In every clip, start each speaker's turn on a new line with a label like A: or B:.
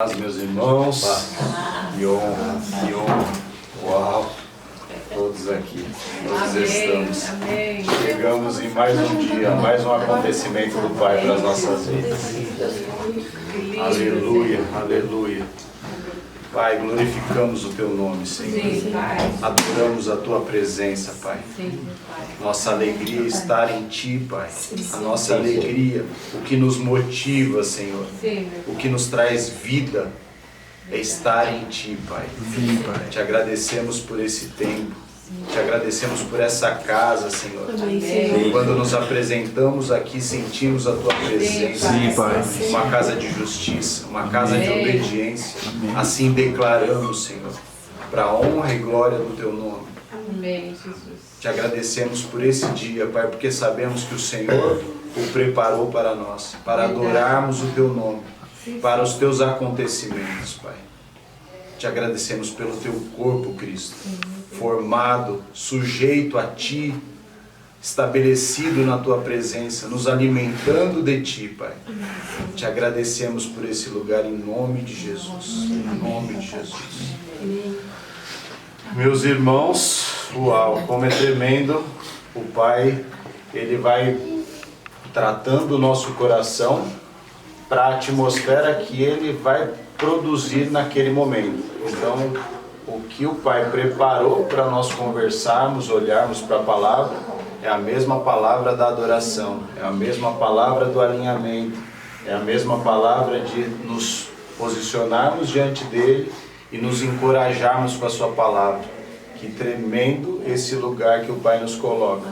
A: Meus irmãos, que honra, que honra, uau, todos aqui, todos estamos, chegamos em mais um dia, mais um acontecimento do Pai para as nossas vidas, aleluia, aleluia. Pai, glorificamos o Teu nome, Senhor, adoramos a Tua presença, Pai. Nossa alegria é estar em Ti, Pai. A nossa alegria, o que nos motiva, Senhor, o que nos traz vida, é estar em Ti, Pai. Te agradecemos por esse tempo, te agradecemos por essa casa, Senhor. Quando nos apresentamos aqui, sentimos a Tua presença. Uma casa de justiça, uma casa de obediência. Assim declaramos, Senhor, para a honra e glória do Teu nome.
B: Amém, Jesus.
A: Te agradecemos por esse dia, Pai, porque sabemos que o Senhor o preparou para nós, para adorarmos o Teu nome, para os Teus acontecimentos, Pai. Te agradecemos pelo Teu corpo, Cristo, formado, sujeito a Ti, estabelecido na Tua presença, nos alimentando de Ti, Pai. Te agradecemos por esse lugar em nome de Jesus, em nome de Jesus. Meus irmãos, uau, como é tremendo, o Pai, Ele vai tratando o nosso coração para a atmosfera que Ele vai produzir naquele momento. Então, o que o Pai preparou para nós conversarmos, olharmos para a palavra, é a mesma palavra da adoração, é a mesma palavra do alinhamento, é a mesma palavra de nos posicionarmos diante dEle e nos encorajarmos com a Sua palavra. Que tremendo esse lugar que o Pai nos coloca.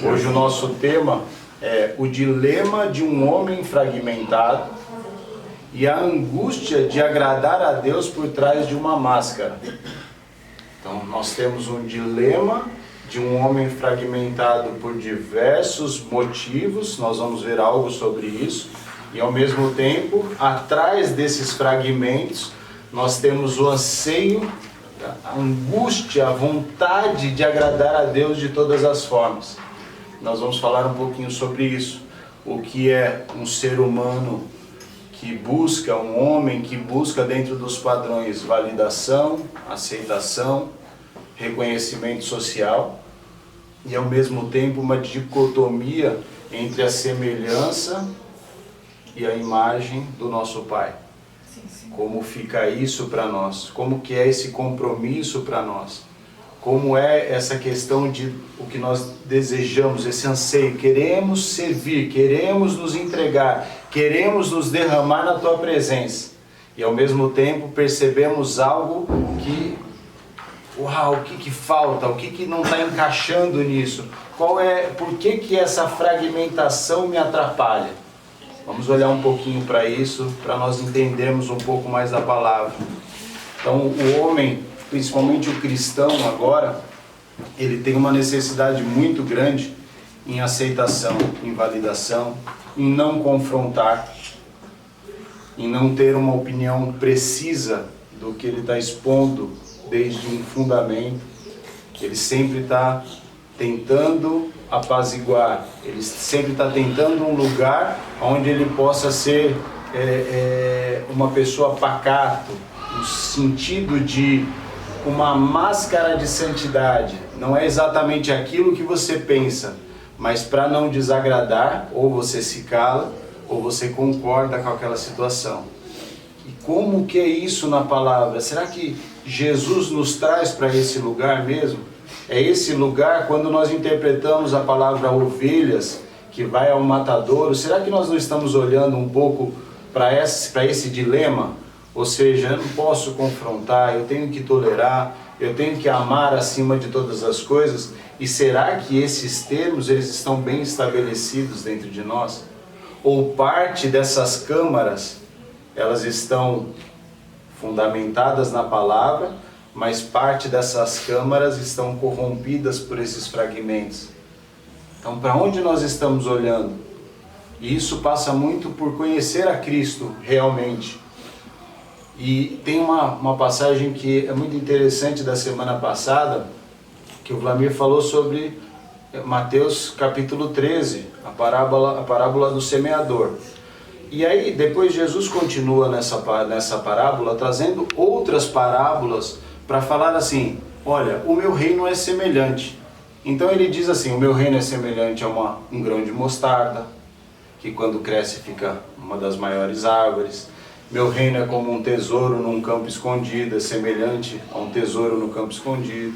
A: Hoje o nosso tema é o dilema de um homem fragmentado e a angústia de agradar a Deus por trás de uma máscara. Então nós temos um dilema de um homem fragmentado por diversos motivos, nós vamos ver algo sobre isso, e ao mesmo tempo, atrás desses fragmentos, nós temos o anseio, a angústia, a vontade de agradar a Deus de todas as formas. Nós vamos falar um pouquinho sobre isso. O que é um ser humano que busca, um homem que busca dentro dos padrões validação, aceitação, reconhecimento social e ao mesmo tempo uma dicotomia entre a semelhança e a imagem do nosso Pai. Como fica isso para nós? Como que é esse compromisso para nós? Como é essa questão de o que nós desejamos, esse anseio? Queremos servir, queremos nos entregar, queremos nos derramar na Tua presença. E ao mesmo tempo percebemos algo que, uau, o que falta? O que não está encaixando nisso? Por que essa fragmentação me atrapalha? Vamos olhar um pouquinho para isso, para nós entendermos um pouco mais da palavra. Então, o homem, principalmente o cristão agora, ele tem uma necessidade muito grande em aceitação, em validação, em não confrontar, em não ter uma opinião precisa do que ele está expondo desde um fundamento. Ele sempre está tentando apaziguar, ele sempre está tentando um lugar onde ele possa ser uma pessoa pacato, no sentido de uma máscara de santidade. Não é exatamente aquilo que você pensa, mas para não desagradar, ou você se cala, ou você concorda com aquela situação. E como que é isso na palavra? Será que Jesus nos traz para esse lugar mesmo? É esse lugar, quando nós interpretamos a palavra ovelhas, que vai ao matadouro, será que nós não estamos olhando um pouco para esse dilema? Ou seja, eu não posso confrontar, eu tenho que tolerar, eu tenho que amar acima de todas as coisas. E será que esses termos eles estão bem estabelecidos dentro de nós? Ou parte dessas câmaras, elas estão fundamentadas na palavra, mas parte dessas câmaras estão corrompidas por esses fragmentos. Então, para onde nós estamos olhando? E isso passa muito por conhecer a Cristo realmente. E tem uma passagem que é muito interessante da semana passada, que o Vlamir falou sobre Mateus capítulo 13, a parábola do semeador. E aí depois Jesus continua nessa parábola, trazendo outras parábolas para falar assim, olha, o meu reino é semelhante. Então ele diz assim, o meu reino é semelhante a um grão de mostarda, que quando cresce fica uma das maiores árvores. Meu reino é como um tesouro num campo escondido, é semelhante a um tesouro no campo escondido,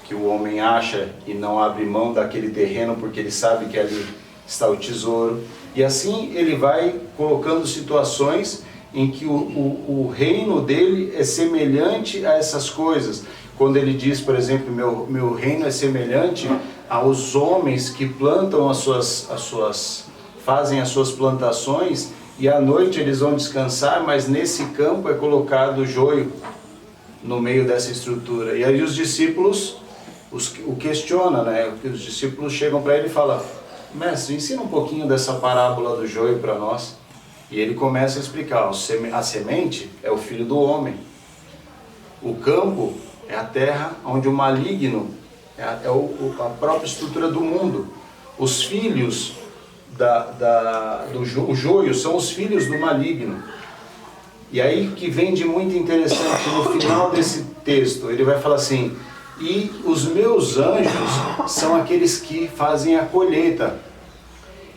A: que o homem acha e não abre mão daquele terreno porque ele sabe que ali está o tesouro. E assim ele vai colocando situações em que o reino dele é semelhante a essas coisas. Quando ele diz, por exemplo, meu reino é semelhante aos homens que plantam fazem as suas plantações e à noite eles vão descansar, mas nesse campo é colocado joio no meio dessa estrutura. E aí os discípulos o questionam, né? Os discípulos chegam para ele e falam, mestre, ensina um pouquinho dessa parábola do joio para nós. E ele começa a explicar, a semente é o filho do homem. O campo é a terra onde o maligno é a própria estrutura do mundo. Os filhos o joio são os filhos do maligno. E aí que vem de muito interessante, no final desse texto, ele vai falar assim, e os meus anjos são aqueles que fazem a colheita.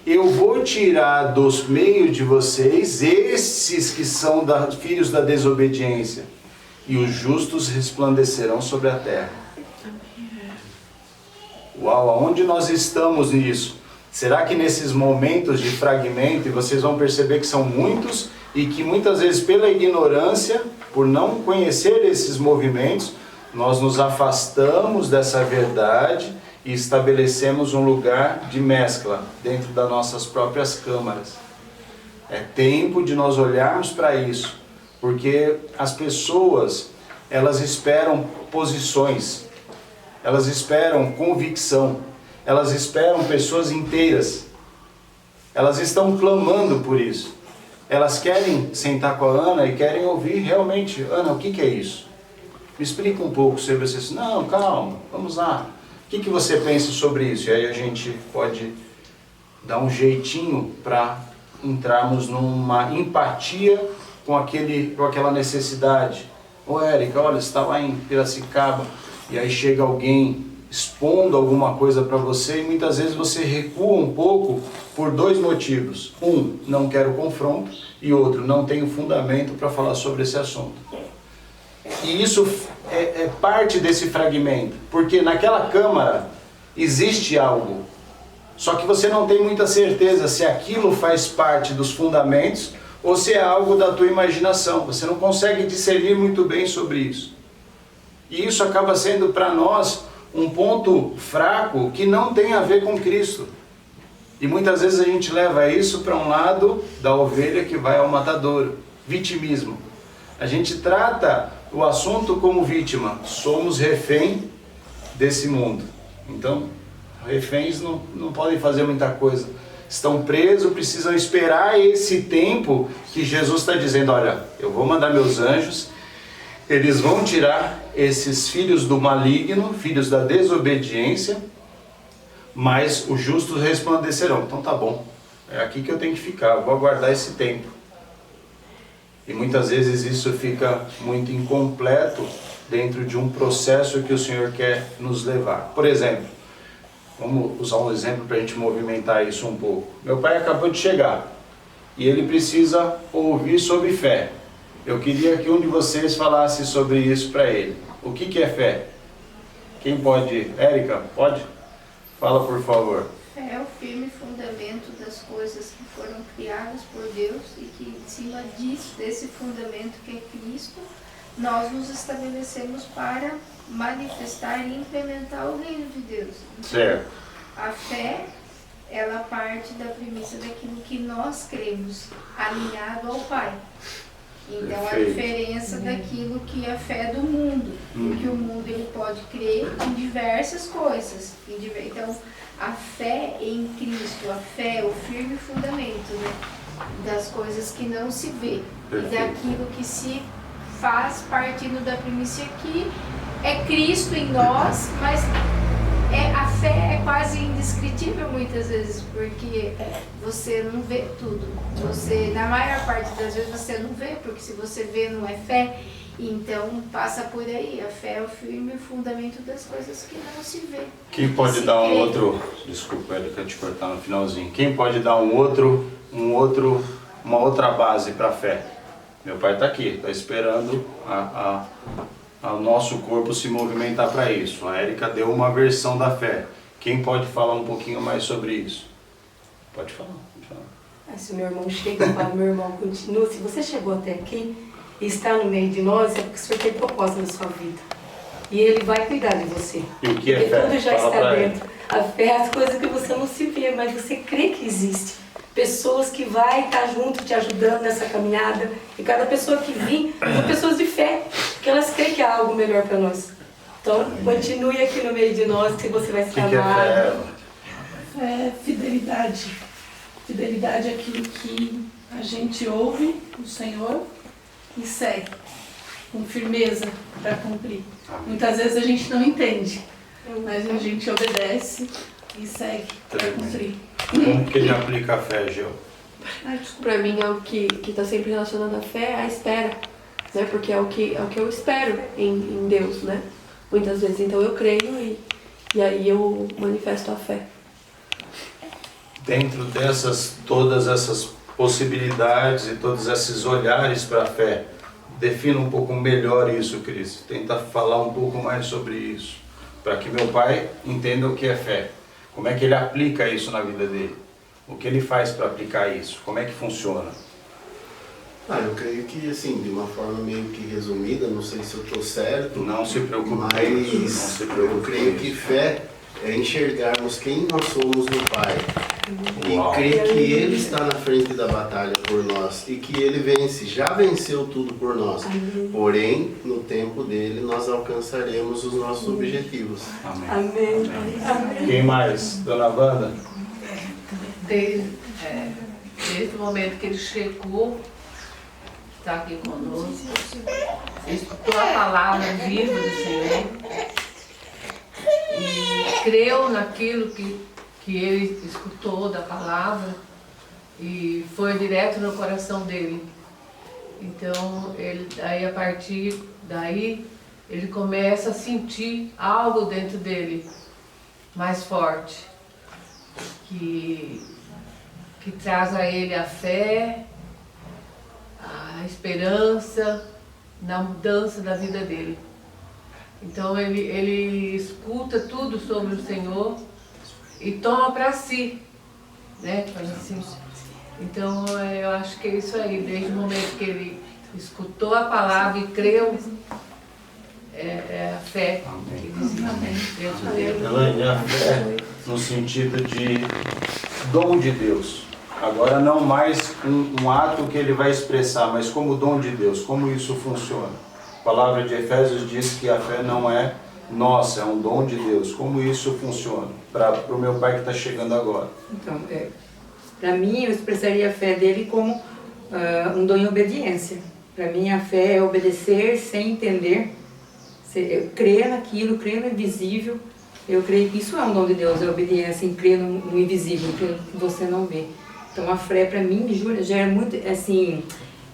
A: Eu vou tirar dos meios de vocês esses que são filhos da desobediência, e os justos resplandecerão sobre a terra. Uau, aonde nós estamos nisso? Será que nesses momentos de fragmento, e vocês vão perceber que são muitos, e que muitas vezes pela ignorância, por não conhecer esses movimentos, nós nos afastamos dessa verdade e estabelecemos um lugar de mescla dentro das nossas próprias câmaras. É tempo de nós olharmos para isso, porque as pessoas, elas esperam posições, elas esperam convicção, elas esperam pessoas inteiras, elas estão clamando por isso. Elas querem sentar com a Ana e querem ouvir realmente, Ana, o que é isso? Me explica um pouco sobre isso. Não, calma, vamos lá. O que você pensa sobre isso? E aí a gente pode dar um jeitinho para entrarmos numa empatia com aquela necessidade. Ô Érica, olha, você está lá em Piracicaba e aí chega alguém expondo alguma coisa para você e muitas vezes você recua um pouco por dois motivos. Um, não quero confronto, e outro, não tenho fundamento para falar sobre esse assunto. E isso é parte desse fragmento, porque naquela câmara existe algo, só que você não tem muita certeza se aquilo faz parte dos fundamentos ou se é algo da tua imaginação. Você não consegue discernir muito bem sobre isso. E isso acaba sendo para nós um ponto fraco que não tem a ver com Cristo. E muitas vezes a gente leva isso para um lado da ovelha que vai ao matadouro. Vitimismo. A gente trata o assunto como vítima. Somos refém desse mundo. Então, reféns não podem fazer muita coisa. Estão presos, precisam esperar esse tempo que Jesus está dizendo, olha, eu vou mandar meus anjos, eles vão tirar esses filhos do maligno, filhos da desobediência, mas os justos resplandecerão. Então tá bom, é aqui que eu tenho que ficar, eu vou aguardar esse tempo. E muitas vezes isso fica muito incompleto dentro de um processo que o Senhor quer nos levar. Por exemplo, vamos usar um exemplo para a gente movimentar isso um pouco. Meu pai acabou de chegar e ele precisa ouvir sobre fé. Eu queria que um de vocês falasse sobre isso para ele. O que é fé? Quem pode? Érica, pode? Fala, por favor.
B: Fé é o firme fundamento das coisas que foram criadas por Deus e que em cima desse fundamento que é Cristo, nós nos estabelecemos para manifestar e implementar o reino de Deus. Então,
A: certo.
B: A fé, ela parte da premissa daquilo que nós cremos, alinhado ao Pai. Então,
A: Perfeito.
B: a diferença daquilo que é a fé do mundo, porque o mundo ele pode crer em diversas coisas. Então, a fé em Cristo, a fé é o firme fundamento, né, das coisas que não se vê. Perfeito. E daquilo que se faz partindo da premissa que é Cristo em nós, mas A fé é quase indescritível muitas vezes, porque você não vê tudo. Na maior parte das vezes você não vê, porque se você vê não é fé. Então passa por aí, a fé é o firme fundamento das coisas que não se vê.
A: Quem pode dar um outro, desculpa, Érica, te cortar no finalzinho. Quem pode dar uma outra base para a fé? Meu pai está aqui, está esperando o nosso corpo se movimentar para isso. A Érica deu uma versão da fé. Quem pode falar um pouquinho mais sobre isso? Pode falar.
C: Se o meu irmão chega e fala, meu irmão, continua. Se você chegou até aqui e está no meio de nós, é porque o Senhor tem propósito na sua vida. E Ele vai cuidar de você.
A: E o que é fé?
C: Porque tudo já
A: Fala
C: está dentro. A fé é as coisas que você não se vê, mas você crê que existe. Pessoas que vai estar junto te ajudando nessa caminhada. E cada pessoa que vir, são pessoas de fé, que elas creem que há algo melhor para nós. Então, continue aqui no meio de nós, que você vai estar amado.
D: É fidelidade. Fidelidade é aquilo que a gente ouve o Senhor e segue com firmeza para cumprir. Muitas vezes a gente não entende, mas a gente obedece e segue para cumprir.
A: Como que ele aplica a fé, Gil?
E: Para mim é o que está sempre relacionado à fé, a espera, né? Porque é o que eu espero em Deus, né? Muitas vezes, então eu creio e aí eu manifesto a fé.
A: Dentro todas essas possibilidades e todos esses olhares para a fé, defina um pouco melhor isso, Cris. Tenta falar um pouco mais sobre isso, para que meu pai entenda o que é fé. Como é que ele aplica isso na vida dele? O que ele faz para aplicar isso? Como é que funciona?
F: Eu creio que, assim, de uma forma meio que resumida, não sei se eu estou certo.
A: Não se preocupe.
F: Mas eu creio que fé é enxergarmos quem nós somos no Pai. E crer que Ele está na frente da batalha por nós e que Ele vence, já venceu tudo por nós. Porém, no tempo dele, nós alcançaremos os nossos objetivos.
A: Amém.
C: Amém.
A: Amém. Quem mais? Dona Wanda?
G: Desde o momento que ele chegou, está aqui conosco, escutou a palavra viva do Senhor e creu naquilo que ele escutou da palavra e foi direto no coração dele. Então, a partir daí, ele começa a sentir algo dentro dele mais forte, que traz a ele a fé, a esperança na mudança da vida dele. Então ele escuta tudo sobre o Senhor e toma para si, né? Assim. Então eu acho que é isso aí, desde o momento que ele escutou a palavra e creu, é a fé que existe dentro dele.
A: Elaine, a fé no sentido de dom de Deus. Agora não mais um ato que ele vai expressar, mas como dom de Deus. Como isso funciona? A palavra de Efésios diz que a fé não é nossa, é um dom de Deus. Como isso funciona? Para o meu pai que está chegando agora.
C: Então, para mim, eu expressaria a fé dele como um dom em obediência. Para mim, a fé é obedecer sem entender, crer naquilo, crer no invisível. Eu creio que isso é um dom de Deus, a obediência em crer no invisível, que você não vê. Então, a fé, para mim, já é muito, assim,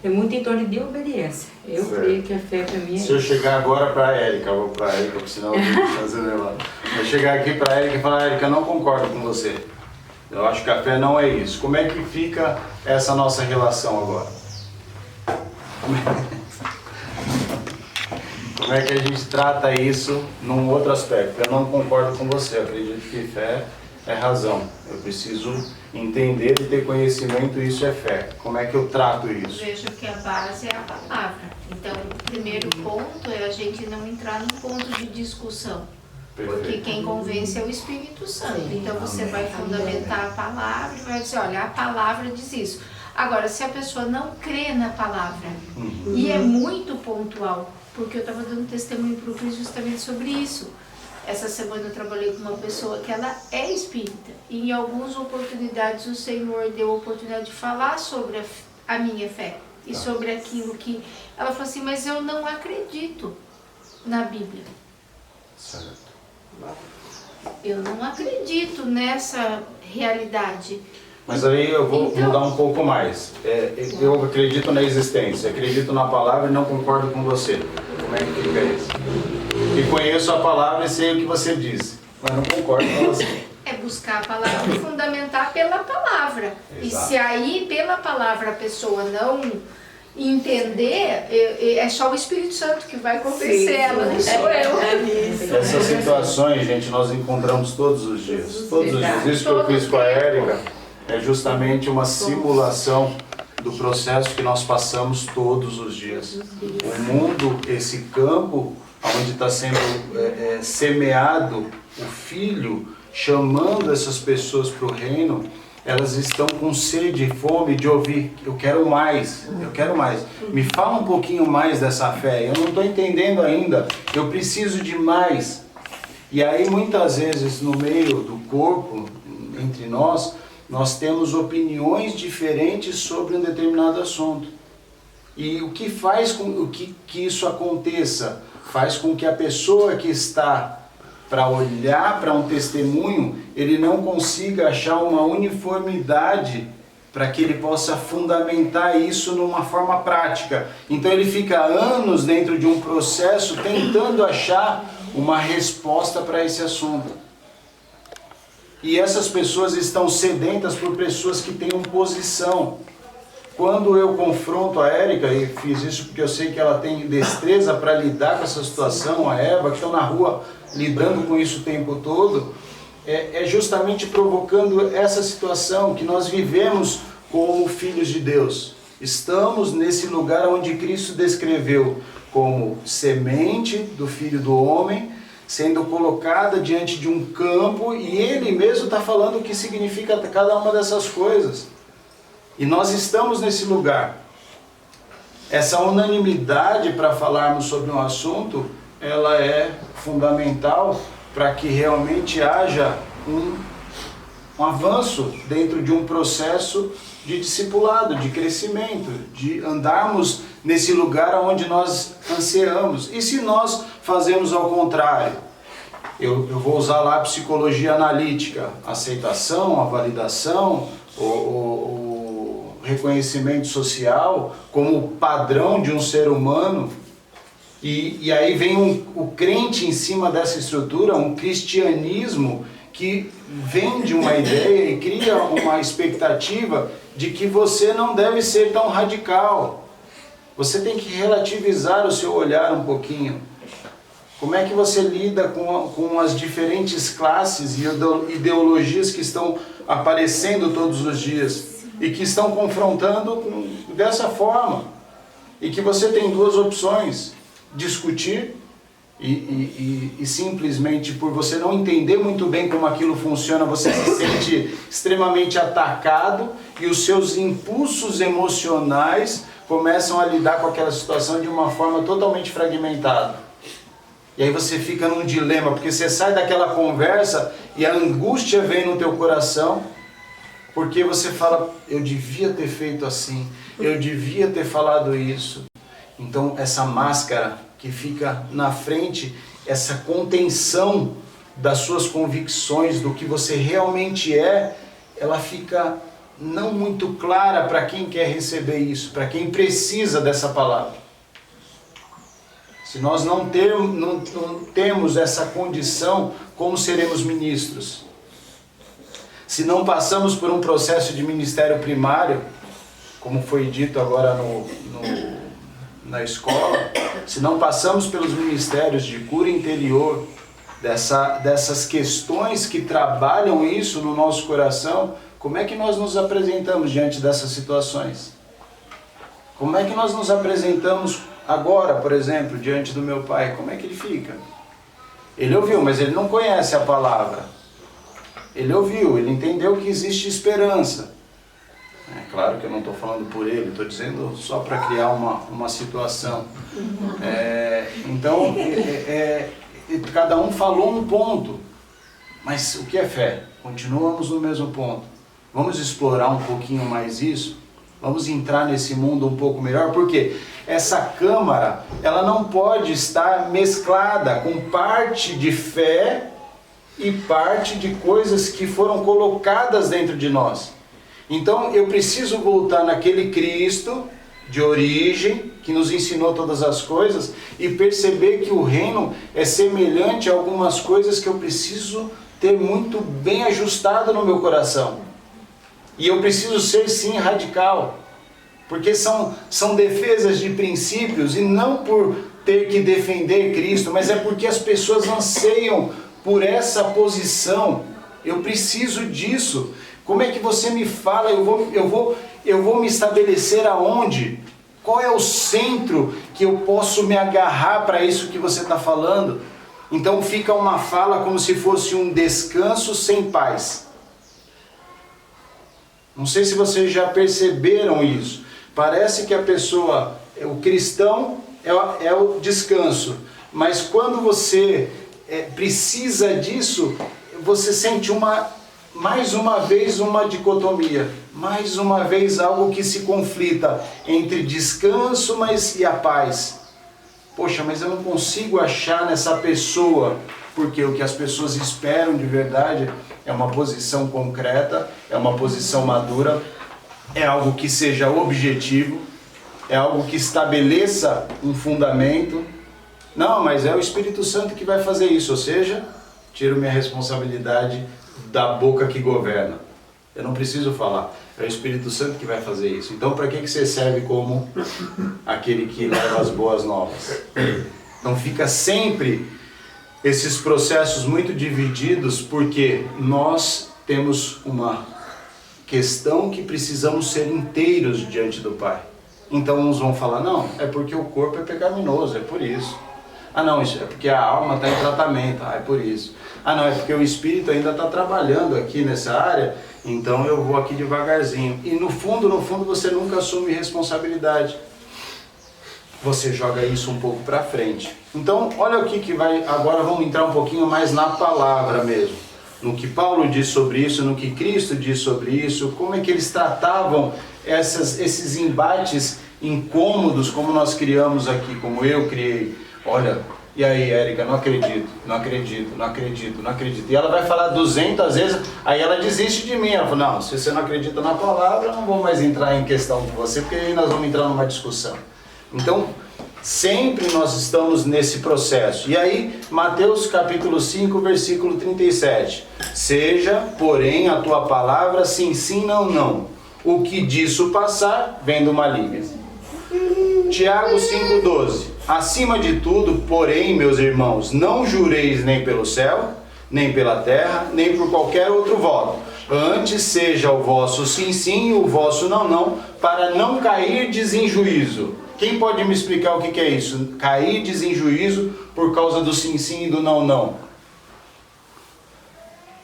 C: é muito em torno de obediência. Eu creio que a fé, para mim, é...
A: Se eu chegar agora para a Érica, vou para a Érica, porque senão eu vou fazer negócio. Eu chegar aqui para a Érica e falar, Érica, eu não concordo com você. Eu acho que a fé não é isso. Como é que fica essa nossa relação agora? Como é que a gente trata isso num outro aspecto? Eu não concordo com você, eu acredito que fé é razão. Eu preciso entender e ter conhecimento, isso é fé. Como é que eu trato isso?
B: Eu vejo que a base é a palavra. Então, o primeiro ponto é a gente não entrar num ponto de discussão.
A: Perfeito.
B: Porque quem convence é o Espírito Santo. Então você vai fundamentar a palavra e vai dizer, olha, a palavra diz isso. Agora, se a pessoa não crê na palavra, e é muito pontual, porque eu estava dando testemunho para o Cris justamente sobre isso. Essa semana eu trabalhei com uma pessoa que ela é espírita. E em algumas oportunidades o Senhor deu a oportunidade de falar sobre a minha fé. E sobre aquilo que... Ela falou assim, mas eu não acredito na Bíblia.
A: Certo.
B: Eu não acredito nessa realidade.
A: Mas aí eu vou
B: Então-
A: mudar um pouco mais. Eu acredito na existência, acredito na palavra e não concordo com você. Como é que fica isso? E conheço a palavra e sei o que você disse, mas não concordo com você.
B: É buscar a palavra e fundamentar pela palavra. E
A: Exato.
B: se aí pela palavra a pessoa não entender, é só o Espírito Santo que vai convencer ela, não sou eu.
A: Essas situações, gente, nós encontramos todos os dias. Todos os dias. Isso que eu
B: Todo
A: fiz com a
B: tempo.
A: Érica é justamente uma simulação do processo que nós passamos todos os dias. O mundo, esse campo, onde está sendo semeado o Filho, chamando essas pessoas para o reino, elas estão com sede e fome de ouvir. Eu quero mais, eu quero mais. Me fala um pouquinho mais dessa fé. Eu não estou entendendo ainda. Eu preciso de mais. E aí, muitas vezes, no meio do corpo, entre nós temos opiniões diferentes sobre um determinado assunto. E o que faz com que isso aconteça? Faz com que a pessoa que está para olhar para um testemunho, ele não consiga achar uma uniformidade para que ele possa fundamentar isso numa forma prática. Então ele fica anos dentro de um processo tentando achar uma resposta para esse assunto. E essas pessoas estão sedentas por pessoas que têm uma posição. Quando eu confronto a Érica, e fiz isso porque eu sei que ela tem destreza para lidar com essa situação, a Eva, que estão na rua lidando com isso o tempo todo, é justamente provocando essa situação que nós vivemos como filhos de Deus. Estamos nesse lugar onde Cristo descreveu como semente do Filho do Homem, sendo colocada diante de um campo, e Ele mesmo está falando o que significa cada uma dessas coisas. E nós estamos nesse lugar. Essa unanimidade para falarmos sobre um assunto, ela é fundamental para que realmente haja um avanço dentro de um processo de discipulado, de crescimento, de andarmos nesse lugar onde nós ansiamos. E se nós fazemos ao contrário? Eu vou usar lá a psicologia analítica, a aceitação, a validação, o reconhecimento social como padrão de um ser humano. E aí vem o crente em cima dessa estrutura, um cristianismo que vende uma ideia e cria uma expectativa de que você não deve ser tão radical. Você tem que relativizar o seu olhar um pouquinho. Como é que você lida com as diferentes classes e ideologias que estão aparecendo todos os dias e que estão confrontando dessa forma? E que você tem duas opções: discutir e simplesmente por você não entender muito bem como aquilo funciona, você se sente extremamente atacado e os seus impulsos emocionais começam a lidar com aquela situação de uma forma totalmente fragmentada. E aí você fica num dilema, porque você sai daquela conversa e a angústia vem no teu coração, porque você fala, eu devia ter feito assim, eu devia ter falado isso. Então essa máscara que fica na frente, essa contenção das suas convicções, do que você realmente é, ela fica não muito clara para quem quer receber isso, para quem precisa dessa palavra. Se nós não temos essa condição, como seremos ministros? Se não passamos por um processo de ministério primário, como foi dito agora na escola, se não passamos pelos ministérios de cura interior, dessas questões que trabalham isso no nosso coração, como é que nós nos apresentamos diante dessas situações? Como é que nós nos apresentamos agora, por exemplo, diante do meu pai? Como é que ele fica? Ele ouviu, mas ele não conhece a palavra. Ele ouviu, ele entendeu que existe esperança. É claro que eu não estou falando por ele, estou dizendo só para criar uma situação. Então, cada um falou um ponto. Mas o que é fé? Continuamos no mesmo ponto. Vamos explorar um pouquinho mais isso? Vamos entrar nesse mundo um pouco melhor? Porque essa câmara, ela não pode estar mesclada com parte de fé e parte de coisas que foram colocadas dentro de nós. Então eu preciso voltar naquele Cristo de origem, que nos ensinou todas as coisas, e perceber que o reino é semelhante a algumas coisas que eu preciso ter muito bem ajustado no meu coração. E eu preciso ser sim radical, porque são defesas de princípios, e não por ter que defender Cristo, mas é porque as pessoas anseiam por essa posição. Eu preciso disso. Como é que você me fala? Eu vou me estabelecer aonde? Qual é o centro que eu posso me agarrar para isso que você está falando? Então fica uma fala como se fosse um descanso sem paz. Não sei se vocês já perceberam isso. Parece que a pessoa, o cristão é o descanso. Mas quando você precisa disso, você sente mais uma vez uma dicotomia. Mais uma vez algo que se conflita entre descanso e a paz. Poxa, mas eu não consigo achar nessa pessoa, porque o que as pessoas esperam de verdade é uma posição concreta, é uma posição madura, é algo que seja objetivo, é algo que estabeleça um fundamento. Não, mas é o Espírito Santo que vai fazer isso, ou seja, tiro minha responsabilidade da boca que governa. Eu não preciso falar, é o Espírito Santo que vai fazer isso. Então para que você serve como aquele que leva as boas novas? Então fica sempre esses processos muito divididos, porque nós temos uma questão que precisamos ser inteiros diante do Pai. Então uns vão falar, não, é porque o corpo é pecaminoso, é por isso. Ah não, isso é porque a alma está em tratamento, é por isso. Ah não, é porque o Espírito ainda está trabalhando aqui nessa área, então eu vou aqui devagarzinho. E no fundo você nunca assume responsabilidade. Você joga isso um pouco para frente. Então olha o que vai, agora vamos entrar um pouquinho mais na palavra mesmo. No que Paulo diz sobre isso, no que Cristo diz sobre isso, como é que eles tratavam esses embates incômodos, como nós criamos aqui, como eu criei. Olha, e aí, Érica, não acredito. E ela vai falar 200 vezes, aí ela desiste de mim. Ela fala, não, se você não acredita na palavra, eu não vou mais entrar em questão com você, porque aí nós vamos entrar numa discussão. Então, sempre nós estamos nesse processo. E aí, Mateus capítulo 5, versículo 37. Seja, porém, a tua palavra sim, sim, não, não. O que disso passar, vem do maligno. Tiago 5,12. Acima de tudo, porém, meus irmãos, não jureis nem pelo céu, nem pela terra, nem por qualquer outro voto. Antes seja o vosso sim, sim, e o vosso não, não, para não cairdes em juízo. Quem pode me explicar o que é isso? Cairdes em juízo por causa do sim, sim e do não, não.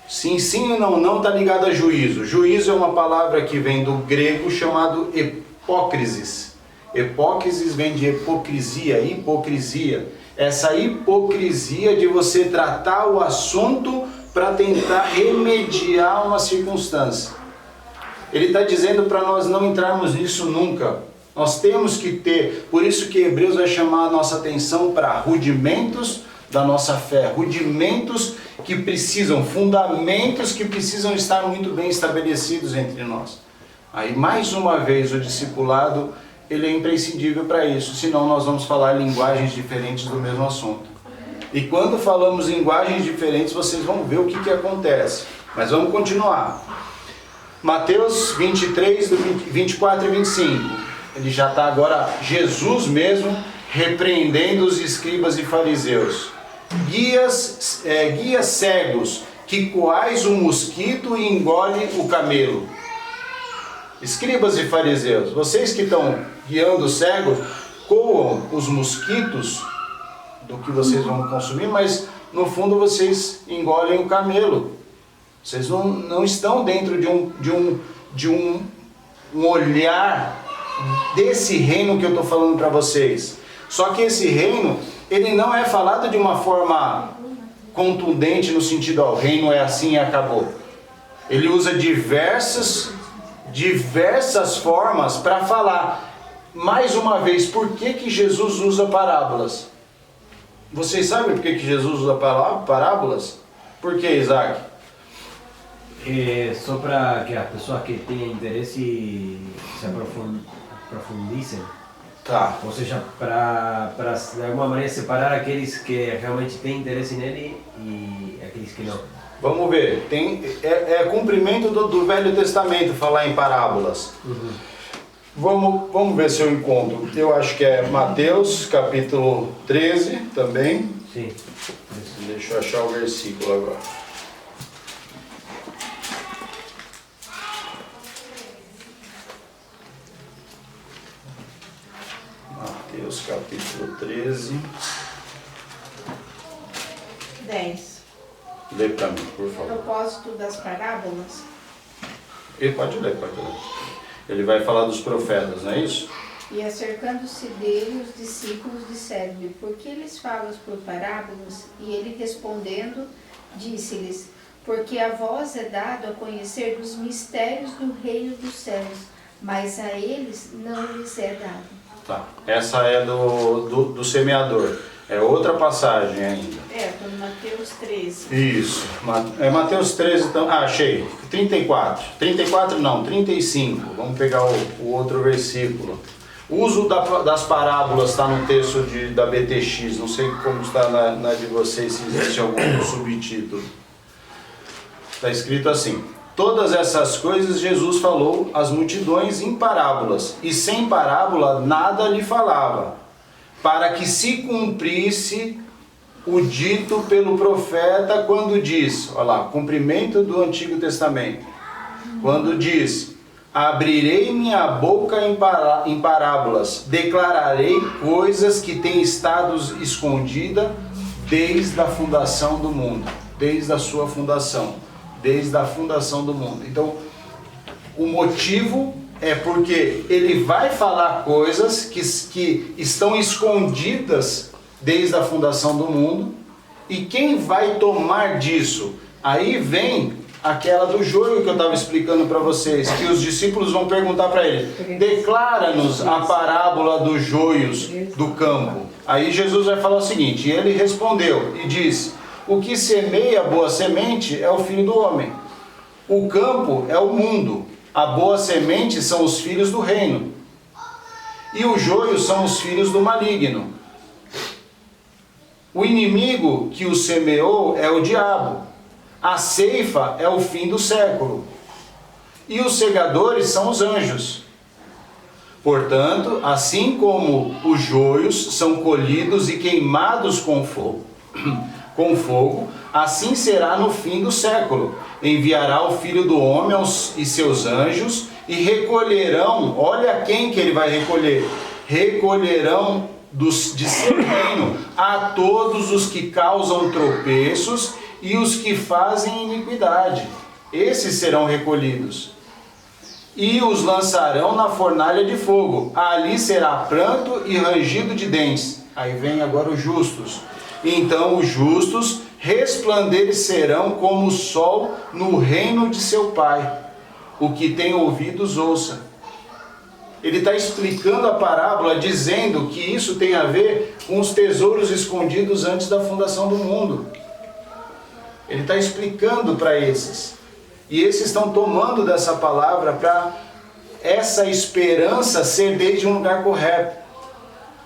A: Sim, sim e não, não está ligado a juízo. Juízo é uma palavra que vem do grego chamado hipócrisis. Hipócrisis vem de hipocrisia. Essa hipocrisia de você tratar o assunto para tentar remediar uma circunstância. Ele está dizendo para nós não entrarmos nisso nunca. Nós temos que ter, por isso que Hebreus vai chamar a nossa atenção para rudimentos da nossa fé, rudimentos que precisam, fundamentos que precisam estar muito bem estabelecidos entre nós. Aí mais uma vez o discipulado, ele é imprescindível para isso, senão nós vamos falar linguagens diferentes do mesmo assunto. E quando falamos linguagens diferentes, vocês vão ver o que acontece. Mas vamos continuar. Mateus 23, 24 e 25. Ele já está agora, Jesus mesmo, repreendendo os escribas e fariseus. Guias cegos, que coais o mosquito e engole o camelo. Escribas e fariseus, vocês que estão guiando os cegos, coam os mosquitos do que vocês vão consumir, mas no fundo vocês engolem o camelo. Vocês não estão dentro de um olhar desse reino que eu estou falando para vocês. Só que esse reino, ele não é falado de uma forma contundente no sentido, ó, o reino é assim e acabou. Ele usa diversas formas para falar. Mais uma vez, por que Jesus usa parábolas? Vocês sabem por que Jesus usa parábolas? Por que, Isaac?
H: Só para que a pessoa que tenha interesse se aprofundize.
A: Tá.
H: Ou seja, para de alguma maneira separar aqueles que realmente têm interesse nele e aqueles que não.
A: Vamos ver. É cumprimento do Velho Testamento falar em parábolas. Vamos ver se eu encontro. Eu acho que é Mateus, capítulo 13 também.
H: Sim.
A: Deixa eu achar o versículo agora. Mateus, capítulo 13.
B: 10.
A: Lê para mim, por favor.
B: Propósito das parábolas.
A: Ele pode ler. Ele vai falar dos profetas, não é isso?
B: E acercando-se dele, os discípulos disseram-lhe: por que eles falam por parábolas? E ele respondendo, disse-lhes: porque a vós é dado a conhecer dos mistérios do reino dos céus, mas a eles não lhes é dado.
A: Tá. Essa é do semeador. É outra passagem ainda.
B: Estou no Mateus 13.
A: Isso. É Mateus 13, então. Ah, achei. 34. 34 não, 35. Vamos pegar o outro versículo. O uso das parábolas está no texto da BTX. Não sei como está na de vocês, se existe algum subtítulo. Está escrito assim: todas essas coisas Jesus falou às multidões em parábolas, e sem parábola nada lhe falava, para que se cumprisse o dito pelo profeta quando diz, olha lá, cumprimento do Antigo Testamento, quando diz: abrirei minha boca em parábolas, declararei coisas que têm estado escondidas desde a fundação do mundo, desde a sua fundação, desde a fundação do mundo. Então, o motivo é porque ele vai falar coisas que estão escondidas desde a fundação do mundo, e quem vai tomar disso? Aí vem aquela do joio que eu estava explicando para vocês, que os discípulos vão perguntar para ele: declara-nos a parábola dos joios do campo. Aí Jesus vai falar o seguinte: e ele respondeu e disse: o que semeia a boa semente é o filho do homem, o campo é o mundo, a boa semente são os filhos do reino, e os joios são os filhos do maligno. O inimigo que o semeou é o diabo. A ceifa é o fim do século. E os segadores são os anjos. Portanto, assim como os joios são colhidos e queimados com fogo, assim será no fim do século. Enviará o Filho do Homem e seus anjos, e recolherão, olha quem que ele vai recolher, recolherão de seu reino a todos os que causam tropeços e os que fazem iniquidade. Esses serão recolhidos. E os lançarão na fornalha de fogo. Ali será pranto e rangido de dentes. Aí vem agora os justos. Então os justos resplandecerão como o sol no reino de seu Pai. O que tem ouvidos, ouça. Ele está explicando a parábola, dizendo que isso tem a ver com os tesouros escondidos antes da fundação do mundo. Ele está explicando para esses. E esses estão tomando dessa palavra para essa esperança ser desde um lugar correto.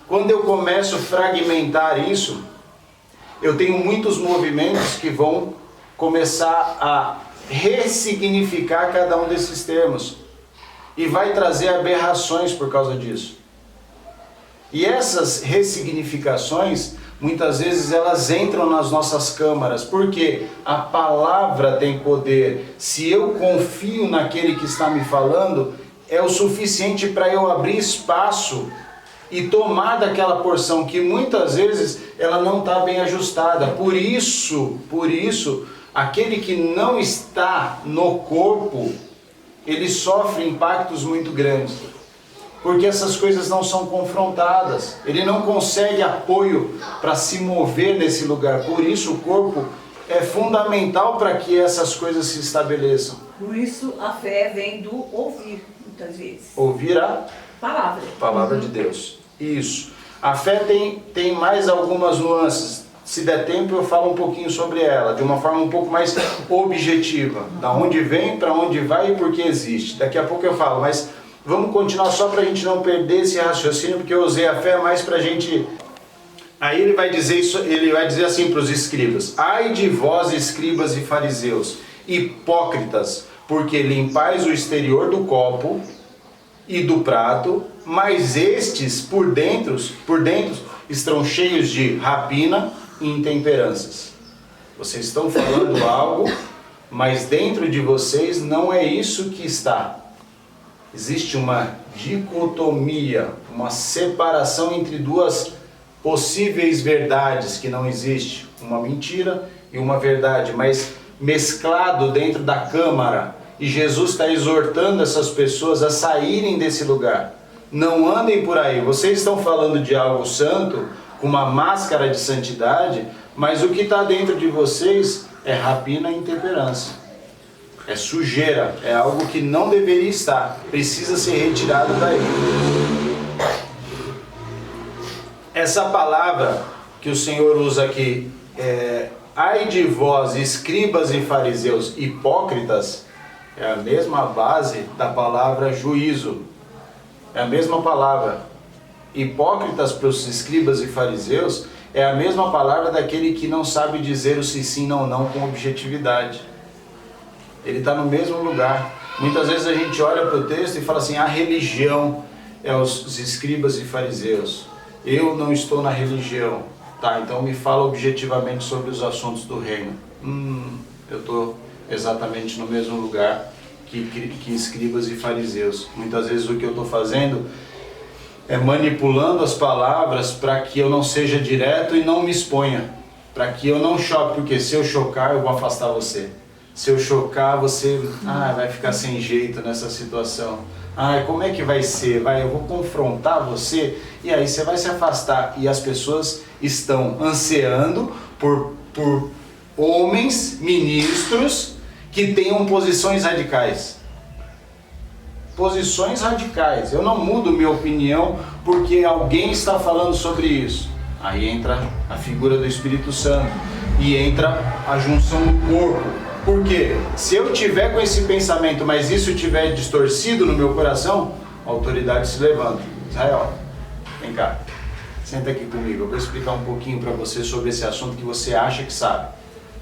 A: Quando eu começo a fragmentar isso, eu tenho muitos movimentos que vão começar a ressignificar cada um desses termos. E vai trazer aberrações por causa disso. E essas ressignificações, muitas vezes elas entram nas nossas câmaras, porque a palavra tem poder. Se eu confio naquele que está me falando, é o suficiente para eu abrir espaço e tomar daquela porção que muitas vezes ela não está bem ajustada. Por isso, aquele que não está no corpo, ele sofre impactos muito grandes, porque essas coisas não são confrontadas, ele não consegue apoio para se mover nesse lugar. Por isso o corpo é fundamental para que essas coisas se estabeleçam.
I: Por isso a fé vem do ouvir, muitas vezes.
A: Ouvir a
I: Palavra
A: de Deus. Isso. A fé tem mais algumas nuances. se der tempo eu falo um pouquinho sobre ela, de uma forma um pouco mais objetiva. Da onde vem, para onde vai e por que existe. Daqui a pouco eu falo, mas vamos continuar só para a gente não perder esse raciocínio, porque eu usei a fé mais para a gente... Aí ele vai dizer isso, ele vai dizer assim para os escribas: ai de vós, escribas e fariseus, hipócritas, porque limpais o exterior do copo e do prato, mas estes por dentro estão cheios de rapina e intemperanças. Vocês estão falando algo, mas dentro de vocês não é isso que está. Existe uma dicotomia, uma separação entre duas possíveis verdades que não existe, uma mentira e uma verdade, mas mesclado dentro da câmara. E Jesus está exortando essas pessoas a saírem desse lugar. Não andem por aí. Vocês estão falando de algo santo, com uma máscara de santidade, mas o que está dentro de vocês é rapina e intemperança. É sujeira, é algo que não deveria estar, precisa ser retirado daí. Essa palavra que o Senhor usa aqui, ai de vós, escribas e fariseus hipócritas, é a mesma base da palavra juízo. É a mesma palavra. Hipócritas para os escribas e fariseus é a mesma palavra daquele que não sabe dizer o se sim ou não com objetividade. Ele está no mesmo lugar. Muitas vezes a gente olha para o texto e fala assim: a religião é os escribas e fariseus. Eu não estou na religião. Tá, então me fala objetivamente sobre os assuntos do reino. Eu estou exatamente no mesmo lugar que escribas e fariseus. Muitas vezes o que eu estou fazendo é manipulando as palavras para que eu não seja direto e não me exponha. Para que eu não choque, porque se eu chocar eu vou afastar você. Se eu chocar você vai ficar sem jeito nessa situação. Como é que vai ser? Eu vou confrontar você e aí você vai se afastar. E as pessoas estão ansiando por homens, ministros, que tenham posições radicais. Posições radicais. Eu não mudo minha opinião porque alguém está falando sobre isso. Aí entra a figura do Espírito Santo e entra a junção do corpo. Por quê? Se eu tiver com esse pensamento, mas isso estiver distorcido no meu coração, a autoridade se levanta. Israel, vem cá, senta aqui comigo. Eu vou explicar um pouquinho para você sobre esse assunto que você acha que sabe.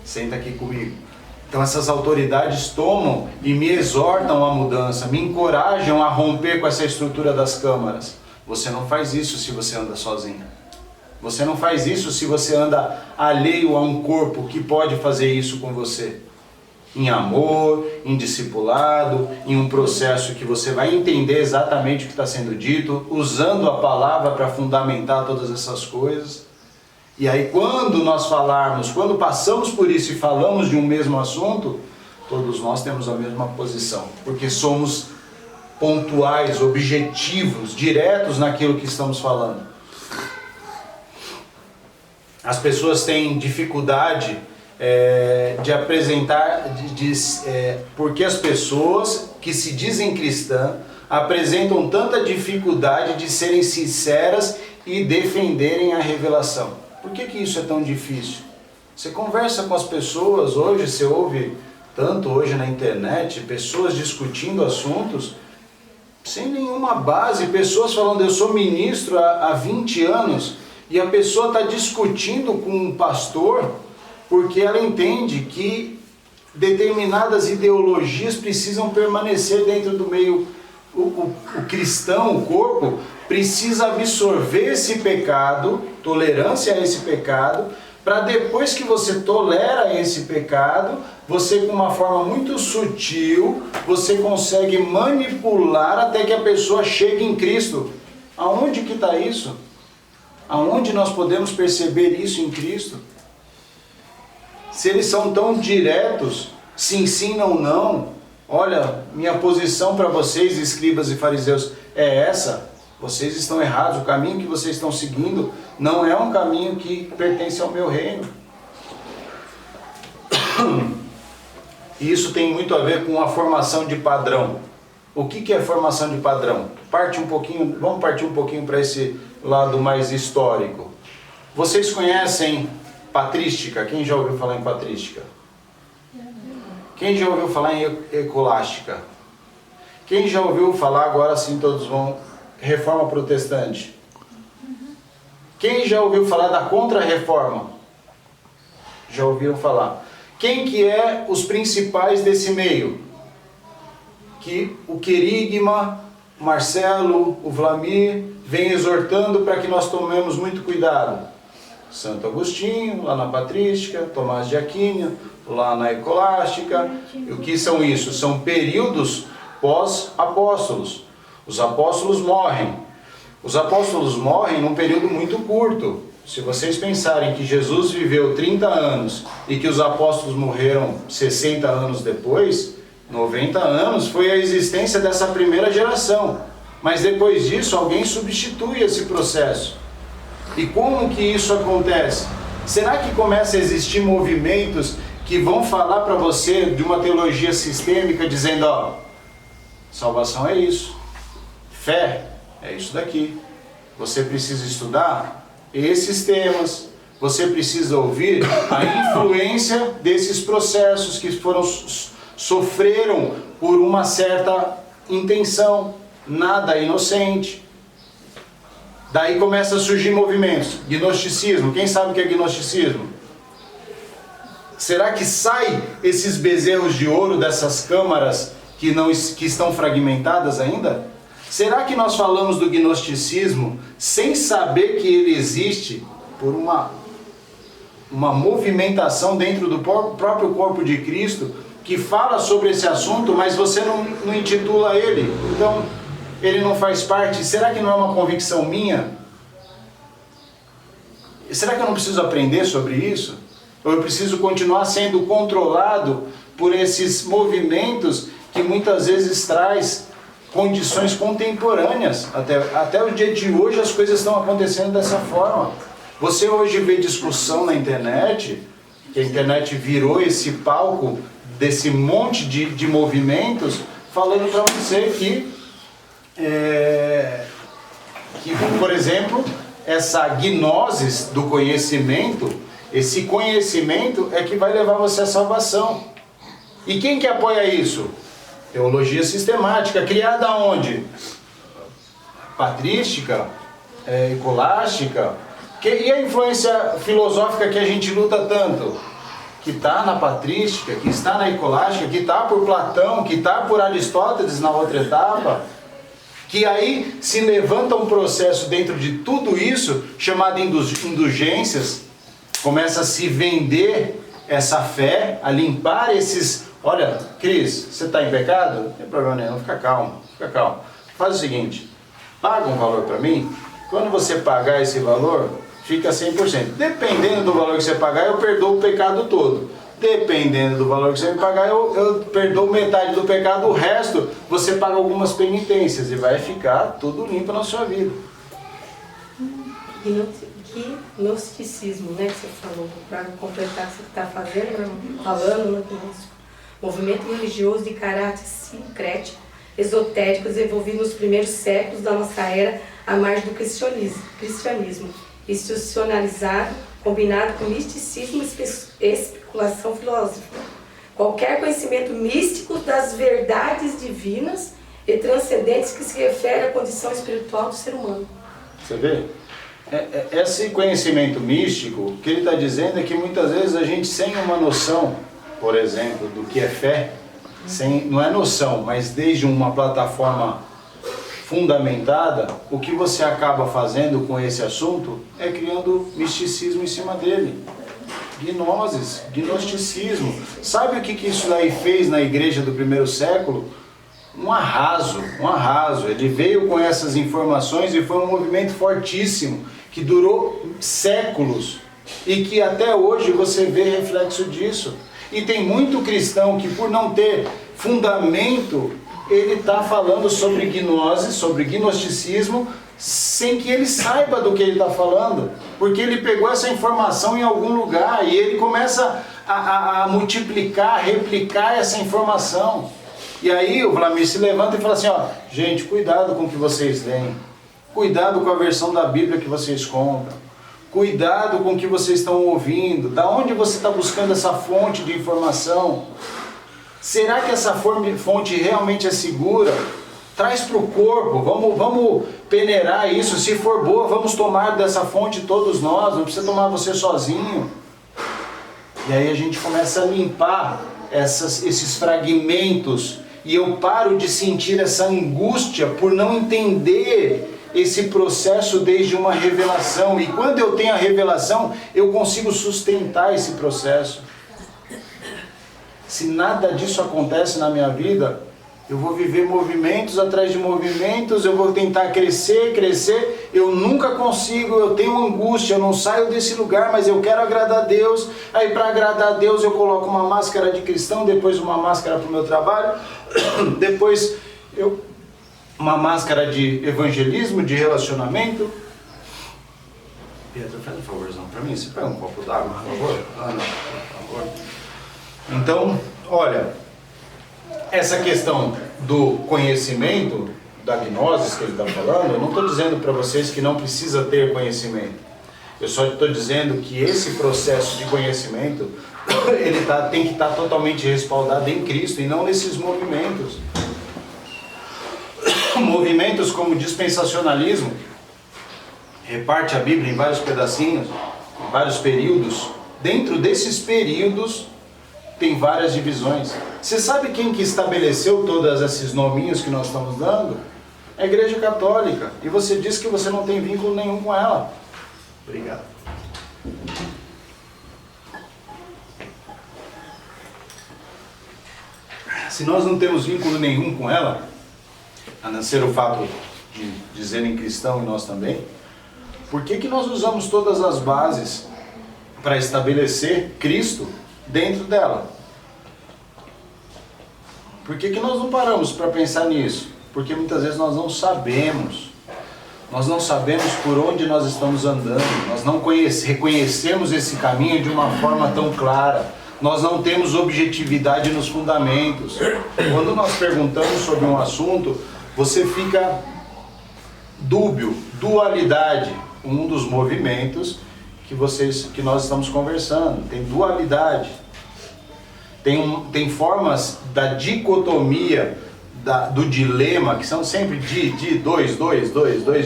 A: Senta aqui comigo. Então essas autoridades tomam e me exortam à mudança, me encorajam a romper com essa estrutura das câmaras. Você não faz isso se você anda sozinho. Você não faz isso se você anda alheio a um corpo que pode fazer isso com você. Em amor, em discipulado, em um processo que você vai entender exatamente o que está sendo dito, usando a palavra para fundamentar todas essas coisas. E aí quando nós falarmos, quando passamos por isso e falamos de um mesmo assunto, todos nós temos a mesma posição, porque somos pontuais, objetivos, diretos naquilo que estamos falando. As pessoas têm dificuldade de apresentar, porque as pessoas que se dizem cristãs apresentam tanta dificuldade de serem sinceras e defenderem a revelação. Por que isso é tão difícil? Você conversa com as pessoas hoje, você ouve tanto hoje na internet, pessoas discutindo assuntos sem nenhuma base, pessoas falando: eu sou ministro há 20 anos, e a pessoa está discutindo com um pastor porque ela entende que determinadas ideologias precisam permanecer dentro do meio. O cristão, o corpo, precisa absorver esse pecado, tolerância a esse pecado, para depois que você tolera esse pecado, você, com uma forma muito sutil, você consegue manipular até que a pessoa chegue em Cristo. Aonde que está isso? Aonde nós podemos perceber isso em Cristo? Se eles são tão diretos, sim, sim, não, não, olha, minha posição para vocês, escribas e fariseus, é essa. Vocês estão errados, o caminho que vocês estão seguindo não é um caminho que pertence ao meu reino. E isso tem muito a ver com a formação de padrão. O que é formação de padrão? Vamos partir um pouquinho para esse lado mais histórico. Vocês conhecem Patrística, quem já ouviu falar em patrística? Quem já ouviu falar em escolástica? Quem já ouviu falar, agora sim todos vão, reforma protestante? Quem já ouviu falar da contra-reforma? Já ouviram falar? Quem que é os principais desse meio? Que o Querigma, o Marcelo, o Vlamir vem exortando para que nós tomemos muito cuidado. Santo Agostinho, lá na Patrística, Tomás de Aquino, lá na Escolástica. E o que são isso? São períodos pós-apóstolos. Os apóstolos morrem. Os apóstolos morrem num período muito curto. Se vocês pensarem que Jesus viveu 30 anos e que os apóstolos morreram 60 anos depois, 90 anos foi a existência dessa primeira geração. Mas depois disso, alguém substitui esse processo. E como que isso acontece? Será que começa a existir movimentos que vão falar para você de uma teologia sistêmica, dizendo, ó, salvação é isso, fé é isso daqui, você precisa estudar esses temas, você precisa ouvir a influência desses processos que sofreram por uma certa intenção, nada inocente. Daí começa a surgir movimentos. Gnosticismo, quem sabe o que é gnosticismo? Será que sai esses bezerros de ouro dessas câmaras que estão fragmentadas ainda? Será que nós falamos do gnosticismo sem saber que ele existe por uma movimentação dentro do próprio corpo de Cristo que fala sobre esse assunto, mas você não intitula ele? Então, ele não faz parte. Será que não é uma convicção minha? Será que eu não preciso aprender sobre isso? Ou eu preciso continuar sendo controlado por esses movimentos que muitas vezes traz condições contemporâneas? Até o dia de hoje as coisas estão acontecendo dessa forma. Você hoje vê discussão na internet, que a internet virou esse palco desse monte de movimentos, falando para você que, por exemplo, essa gnose do conhecimento, esse conhecimento é que vai levar você à salvação. E quem que apoia isso? Teologia sistemática, criada onde? Patrística, escolástica. E a influência filosófica que a gente luta tanto? Que está na patrística, que está na escolástica, que está por Platão, que está por Aristóteles na outra etapa. Que aí se levanta um processo dentro de tudo isso, chamado indulgências, começa a se vender essa fé, a limpar esses... Olha, Cris, você está em pecado? Não tem problema nenhum, fica calmo. Faz o seguinte, paga um valor para mim, quando você pagar esse valor, fica 100%. Dependendo do valor que você pagar, eu perdoo o pecado todo. Dependendo do valor que você me pagar, eu perdoo metade do pecado, o resto você paga algumas penitências e vai ficar tudo limpo na sua vida.
J: Gnosticismo, né, que você falou, para completar o que você está falando, né, movimento religioso de caráter sincrético, esotérico, desenvolvido nos primeiros séculos da nossa era, à margem do cristianismo, institucionalizado, combinado com misticismo e especulação filosófica. Qualquer conhecimento místico das verdades divinas e transcendentes que se refere à condição espiritual do ser humano.
A: Você vê? Esse conhecimento místico, o que ele está dizendo é que muitas vezes a gente, sem uma noção, por exemplo, do que é fé, não é noção, mas desde uma plataforma fundamentada, o que você acaba fazendo com esse assunto é criando misticismo em cima dele. Gnoses, gnosticismo. Sabe o que isso daí fez na igreja do primeiro século? Um arraso. Ele veio com essas informações e foi um movimento fortíssimo, que durou séculos e que até hoje você vê reflexo disso. E tem muito cristão que, por não ter fundamento, ele está falando sobre gnose, sobre gnosticismo, sem que ele saiba do que ele está falando, porque ele pegou essa informação em algum lugar e ele começa a multiplicar, replicar essa informação. E aí o Vlamir se levanta e fala assim, ó, gente, cuidado com o que vocês leem, cuidado com a versão da Bíblia que vocês compram, Cuidado com o que vocês estão ouvindo. Da onde você está buscando essa fonte de informação? Será que essa fonte realmente é segura? Traz para o corpo, vamos peneirar isso. Se for boa, vamos tomar dessa fonte todos nós, não precisa tomar você sozinho. E aí a gente começa a limpar esses fragmentos, e eu paro de sentir essa angústia por não entender esse processo desde uma revelação. E quando eu tenho a revelação, eu consigo sustentar esse processo. Se nada disso acontece na minha vida, eu vou viver movimentos atrás de movimentos, eu vou tentar crescer, eu nunca consigo, eu tenho angústia, eu não saio desse lugar, mas eu quero agradar a Deus. Aí para agradar a Deus eu coloco uma máscara de cristão, depois uma máscara para o meu trabalho, depois uma máscara de evangelismo, de relacionamento. Pedro, faz um favorzão para mim, você pega um copo d'água, por favor? Ah, não, por favor. Então, olha, essa questão do conhecimento, da gnose que ele está falando, eu não estou dizendo para vocês que não precisa ter conhecimento. Eu só estou dizendo que esse processo de conhecimento, ele tem que estar totalmente respaldado em Cristo e não nesses movimentos. Movimentos como dispensacionalismo, reparte a Bíblia em vários pedacinhos, em vários períodos. Dentro desses períodos tem várias divisões. Você sabe quem que estabeleceu todos esses nominhos que nós estamos dando? A Igreja Católica. E você diz que você não tem vínculo nenhum com ela. Obrigado. Se nós não temos vínculo nenhum com ela, a não ser o fato de dizerem cristão e nós também, por que nós usamos todas as bases para estabelecer Cristo dentro dela? Por que nós não paramos para pensar nisso? Porque muitas vezes nós não sabemos. Nós não sabemos por onde nós estamos andando. Nós não reconhecemos esse caminho de uma forma tão clara. Nós não temos objetividade nos fundamentos. Quando nós perguntamos sobre um assunto, você fica dúbio, dualidade. Um dos movimentos que nós estamos conversando. Tem dualidade. Tem formas da dicotomia, do dilema, que são sempre dois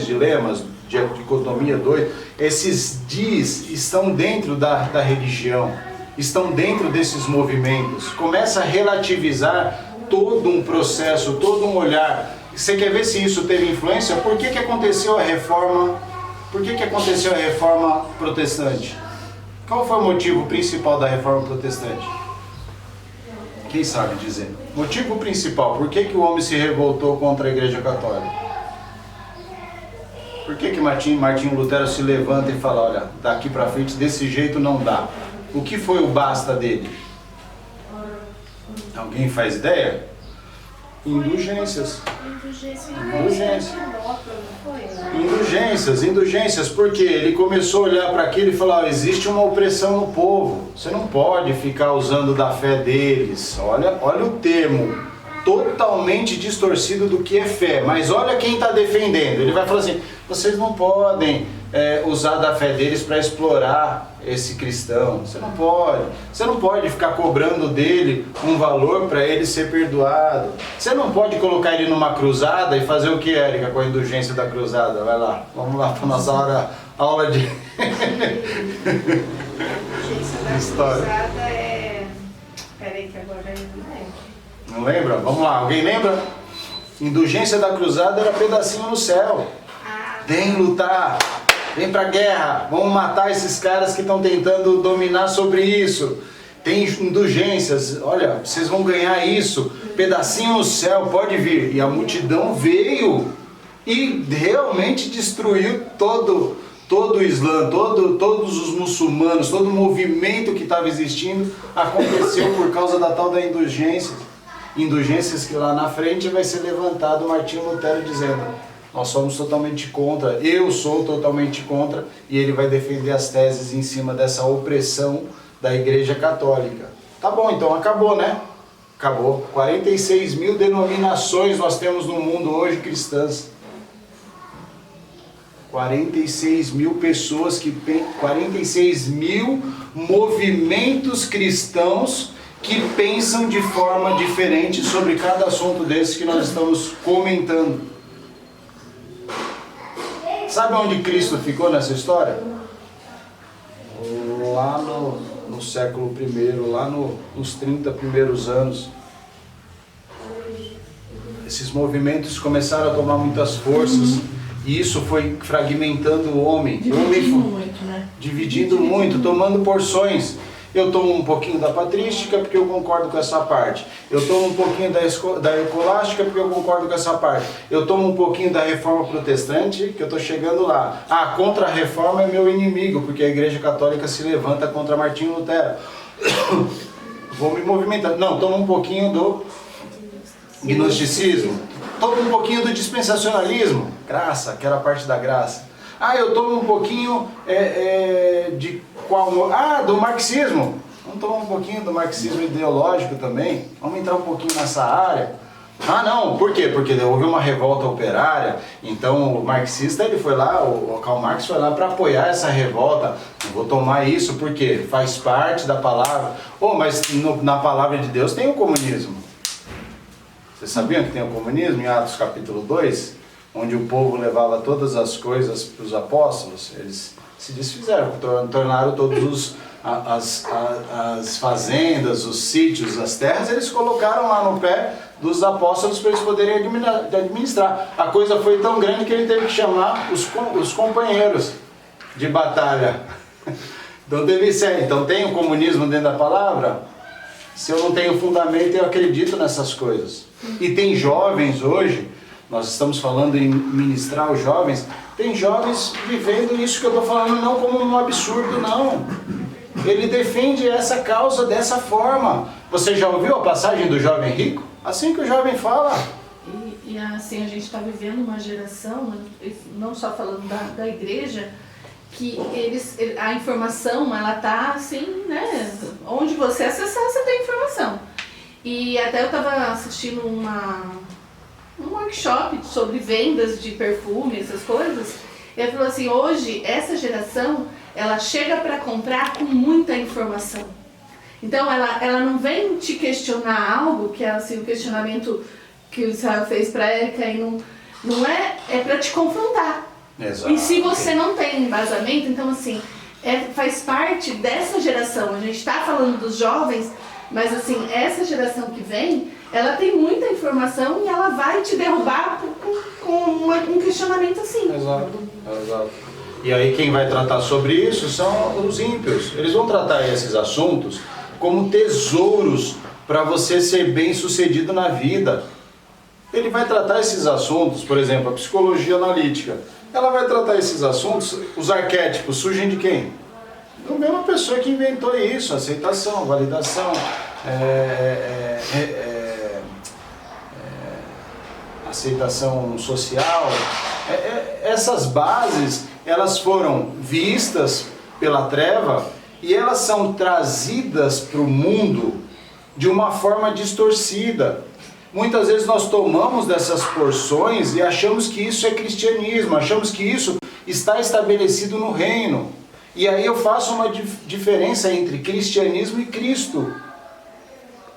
A: dilemas, dicotomia, dois. Esses dis estão dentro da religião, estão dentro desses movimentos. Começa a relativizar todo um processo, todo um olhar. Você quer ver se isso teve influência? Por que aconteceu a reforma? Por que aconteceu a reforma protestante? Qual foi o motivo principal da reforma protestante? Quem sabe dizer? Motivo principal, por que o homem se revoltou contra a Igreja Católica? Por que Martinho Lutero se levanta e fala, olha, daqui para frente desse jeito não dá? O que foi o basta dele? Alguém faz ideia? Indulgências. Indulgências, porque ele começou a olhar para aquilo e falar, existe uma opressão no povo, você não pode ficar usando da fé deles. Olha o termo, totalmente distorcido do que é fé, mas olha quem está defendendo. Ele vai falar assim, vocês não podem usar da fé deles para explorar esse cristão, você não pode ficar cobrando dele um valor para ele ser perdoado, você não pode colocar ele numa cruzada e fazer o que, Érica, com a indulgência da cruzada? Vai lá, vamos lá para a nossa aula de história.
B: Peraí que agora eu não lembro.
A: Não lembra? Vamos lá, alguém lembra? Indulgência da cruzada era pedacinho no céu. Vem lutar, vem pra guerra, vamos matar esses caras que estão tentando dominar sobre isso. Tem indulgências, olha, vocês vão ganhar isso, pedacinho no céu, pode vir. E a multidão veio e realmente destruiu todo o Islã, todos os muçulmanos, todo o movimento que estava existindo aconteceu por causa da tal da indulgência. Indulgências que lá na frente vai ser levantado Martinho Lutero dizendo, nós somos totalmente contra, eu sou totalmente contra, e ele vai defender as teses em cima dessa opressão da Igreja Católica. Tá bom, então acabou, né? Acabou. 46 mil denominações nós temos no mundo hoje cristãs. 46 mil pessoas, 46 mil movimentos cristãos que pensam de forma diferente sobre cada assunto desse que nós estamos comentando. Sabe onde Cristo ficou nessa história? Lá no século I, lá nos 30 primeiros anos. Esses movimentos começaram a tomar muitas forças, e isso foi fragmentando o homem. Dividindo muito, tomando porções. Eu tomo um pouquinho da patrística porque eu concordo com essa parte. Eu tomo um pouquinho da escolástica porque eu concordo com essa parte. Eu tomo um pouquinho da reforma protestante, que eu estou chegando lá. Ah, contra a reforma é meu inimigo, porque a Igreja Católica se levanta contra Martinho Lutero. Vou me movimentar. Não, tomo um pouquinho do gnosticismo. Tomo um pouquinho do dispensacionalismo. Graça, aquela parte da graça. Ah, eu tomo um pouquinho de qual? Ah, do marxismo. Vamos tomar um pouquinho do marxismo ideológico também. Vamos entrar um pouquinho nessa área. Ah, não, por quê? Porque houve uma revolta operária. Então o marxista, ele foi lá, o Karl Marx foi lá para apoiar essa revolta. Eu vou tomar isso porque faz parte da palavra. Oh, mas na palavra de Deus tem o comunismo. Vocês sabiam que tem o comunismo em Atos capítulo 2? Onde o povo levava todas as coisas para os apóstolos, eles se desfizeram, tornaram todas as fazendas, os sítios, as terras, eles colocaram lá no pé dos apóstolos para eles poderem administrar. A coisa foi tão grande que ele teve que chamar os companheiros de batalha. Então deve ser. Então tem o comunismo dentro da palavra? Se eu não tenho fundamento, eu acredito nessas coisas. E tem jovens hoje. Nós estamos falando em ministrar os jovens. Tem jovens vivendo isso que eu estou falando não como um absurdo, não. Ele defende essa causa dessa forma. Você já ouviu a passagem do jovem rico? Assim que o jovem fala.
D: E assim, a gente está vivendo uma geração, não só falando da igreja, que a informação, ela está assim, né? Onde você acessar, você tem informação. E até eu estava assistindo um workshop sobre vendas de perfume, essas coisas. Ele falou assim, hoje essa geração, ela chega para comprar com muita informação. Então ela não vem te questionar algo, que é assim, o questionamento que o Israel fez para a Érica, e não é para te confrontar. Exato. E se você não tem embasamento, então assim, faz parte dessa geração. A gente está falando dos jovens, mas assim, essa geração que vem, ela tem muita informação e ela vai te derrubar com um questionamento assim.
A: Exato. E aí quem vai tratar sobre isso são os ímpios. Eles vão tratar esses assuntos como tesouros para você ser bem sucedido na vida. Ele vai tratar esses assuntos, por exemplo, a psicologia analítica. Ela vai tratar esses assuntos, os arquétipos surgem de quem? Da mesma pessoa que inventou isso, aceitação, validação, aceitação social. Essas bases, elas foram vistas pela treva e elas são trazidas para o mundo de uma forma distorcida. Muitas vezes nós tomamos dessas porções e achamos que isso é cristianismo, achamos que isso está estabelecido no reino. E aí eu faço uma diferença entre cristianismo e Cristo.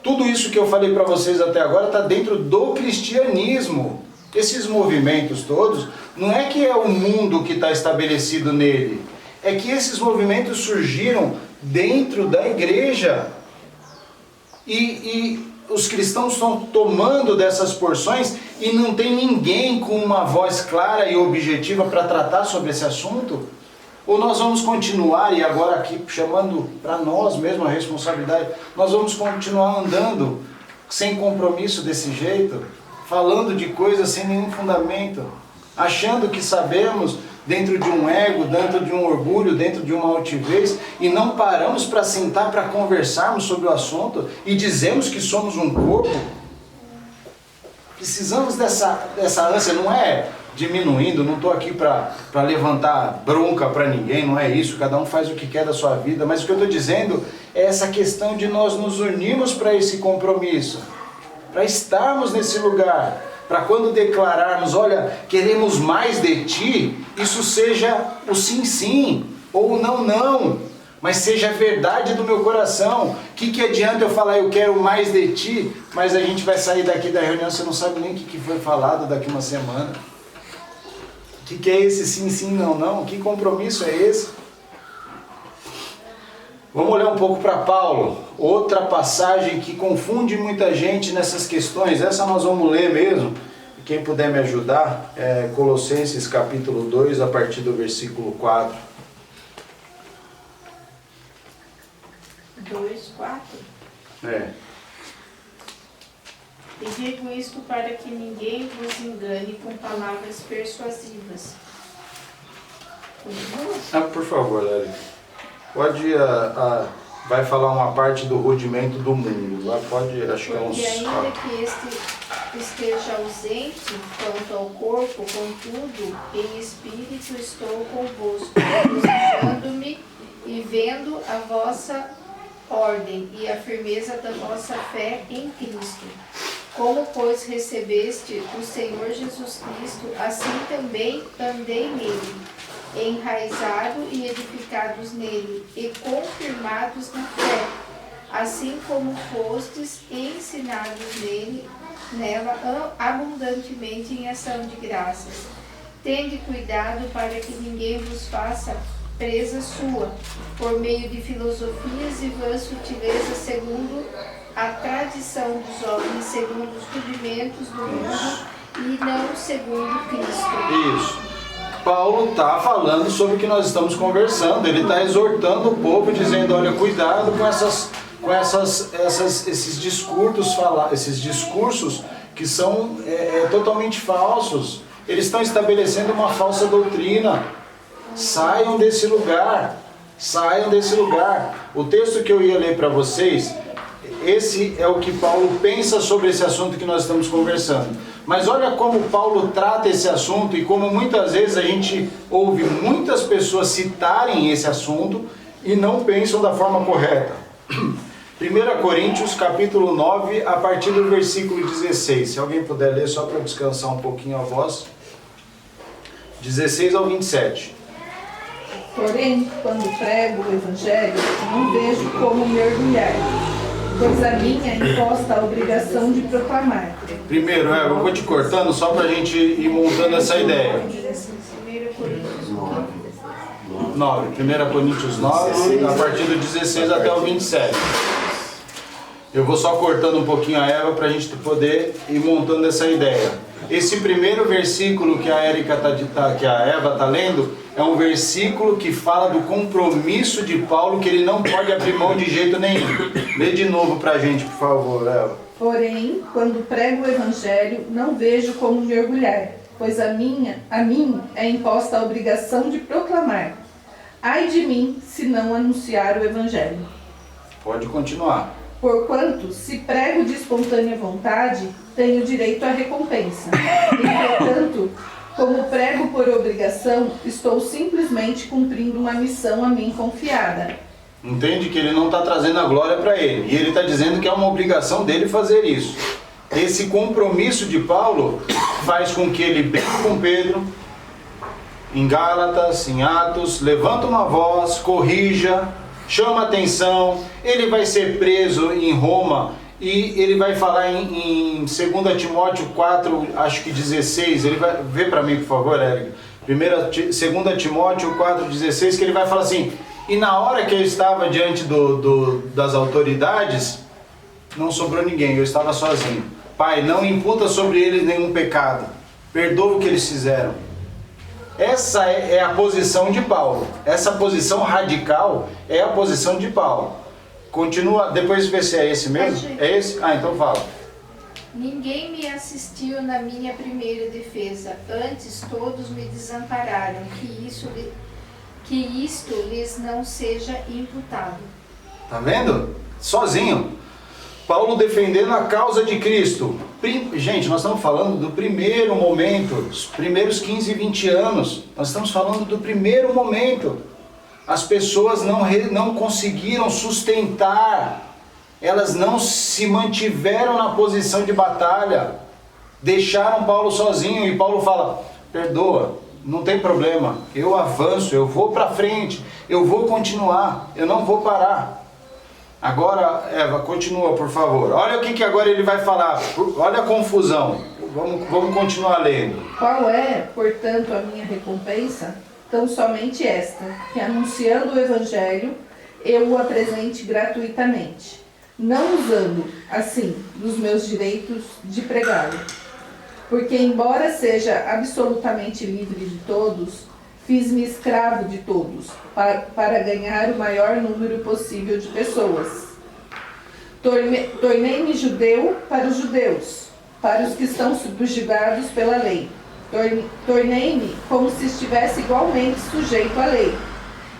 A: Tudo isso que eu falei para vocês até agora está dentro do cristianismo. Esses movimentos todos, não é que é o mundo que está estabelecido nele, é que esses movimentos surgiram dentro da igreja. E os cristãos estão tomando dessas porções e não tem ninguém com uma voz clara e objetiva para tratar sobre esse assunto? Ou nós vamos continuar, e agora aqui chamando para nós mesmos a responsabilidade, nós vamos continuar andando sem compromisso desse jeito, falando de coisas sem nenhum fundamento, achando que sabemos dentro de um ego, dentro de um orgulho, dentro de uma altivez, e não paramos para sentar para conversarmos sobre o assunto e dizemos que somos um corpo? Precisamos dessa ânsia, não é diminuindo, não estou aqui para levantar bronca para ninguém, não é isso, cada um faz o que quer da sua vida, mas o que eu estou dizendo é essa questão de nós nos unirmos para esse compromisso, para estarmos nesse lugar, para quando declararmos, olha, queremos mais de ti, isso seja o sim, sim, ou o não, não, mas seja a verdade do meu coração. O que adianta eu falar eu quero mais de ti, mas a gente vai sair daqui da reunião, você não sabe nem o que foi falado daqui uma semana. O que é esse sim, sim, não, não? Que compromisso é esse? Vamos olhar um pouco para Paulo, outra passagem que confunde muita gente nessas questões. Essa nós vamos ler mesmo. Quem puder me ajudar, é Colossenses capítulo 2, a partir do versículo 4.
B: 2, 4.
A: É.
B: E digo isto para que ninguém vos engane com palavras persuasivas. Continua?
A: Por favor, Lélia. Pode, vai falar uma parte do rudimento do mundo. Pode, acho que é uns...
B: Porque ainda que este esteja ausente quanto ao corpo, contudo, em espírito estou convosco, buscando-me e vendo a vossa ordem e a firmeza da vossa fé em Cristo. Como, pois, recebeste o Senhor Jesus Cristo, assim também andei nele, enraizados e edificados nele, e confirmados na fé, assim como fostes ensinados nela abundantemente em ação de graças. Tende cuidado para que ninguém vos faça presa sua, por meio de filosofias e vãs sutilezas, segundo a tradição dos homens, segundo os rudimentos do mundo, e não segundo Cristo.
A: Isso. Paulo está falando sobre o que nós estamos conversando. Ele está exortando o povo, dizendo, olha, cuidado com esses discursos que são totalmente falsos. Eles estão estabelecendo uma falsa doutrina. Saiam desse lugar. Saiam desse lugar. O texto que eu ia ler para vocês, esse é o que Paulo pensa sobre esse assunto que nós estamos conversando. Mas olha como Paulo trata esse assunto e como muitas vezes a gente ouve muitas pessoas citarem esse assunto e não pensam da forma correta. 1 Coríntios capítulo 9, a partir do versículo 16. Se alguém puder ler só para descansar um pouquinho a voz. 16 ao 27.
D: Porém, quando prego o Evangelho, não vejo como mergulhar, pois a minha é imposta a obrigação de proclamar.
A: Primeiro, eu vou te cortando só para a gente ir montando essa ideia. 9, 1 Coríntios 9, a partir do 16 até o 27. Eu vou só cortando um pouquinho a Eva para a gente poder ir montando essa ideia. Esse primeiro versículo que a Eva está lendo, é um versículo que fala do compromisso de Paulo, que ele não pode abrir mão de jeito nenhum. Lê de novo para a gente, por favor, Eva.
D: Porém, quando prego o Evangelho, não vejo como mergulhar, pois a mim é imposta a obrigação de proclamar. Ai de mim, se não anunciar o Evangelho.
A: Pode continuar.
D: Porquanto, se prego de espontânea vontade, tenho direito à recompensa. Entretanto, como prego por obrigação, estou simplesmente cumprindo uma missão a mim confiada.
A: Entende que ele não está trazendo a glória para ele. E ele está dizendo que é uma obrigação dele fazer isso. Esse compromisso de Paulo faz com que ele brigue com Pedro, em Gálatas, em Atos, levanta uma voz, corrija, chama atenção. Ele vai ser preso em Roma e ele vai falar em 2 Timóteo 4, acho que 16. Ele vai ver para mim, por favor, Érica. 2 Timóteo 4, 16, que ele vai falar assim: e na hora que eu estava diante das autoridades, não sobrou ninguém, eu estava sozinho. Pai, não imputa sobre eles nenhum pecado, perdoa o que eles fizeram. Essa é a posição de Paulo. Essa posição radical é a posição de Paulo. Continua, depois vê se é esse mesmo. É esse? Ah, então fala.
B: Ninguém me assistiu na minha primeira defesa, antes todos me desampararam, que isto lhes não seja imputado.
A: Tá vendo? Sozinho. Paulo defendendo a causa de Cristo. Gente, nós estamos falando do primeiro momento, os primeiros 15, 20 anos. Nós estamos falando do primeiro momento. As pessoas não conseguiram sustentar, elas não se mantiveram na posição de batalha. deixaram Paulo sozinho e Paulo fala, perdoa, não tem problema, eu avanço, eu vou para frente, eu vou continuar, eu não vou parar. Agora, Eva, continua, por favor. Olha o que agora ele vai falar, olha a confusão. Vamos continuar lendo.
D: Qual é, portanto, a minha recompensa? Tão somente esta, que anunciando o Evangelho, eu o apresente gratuitamente, não usando, assim, dos meus direitos de pregá-lo. Porque, embora seja absolutamente livre de todos, fiz-me escravo de todos, para ganhar o maior número possível de pessoas. Tornei-me judeu para os judeus, para os que estão subjugados pela lei. Tornei-me como se estivesse igualmente sujeito à lei,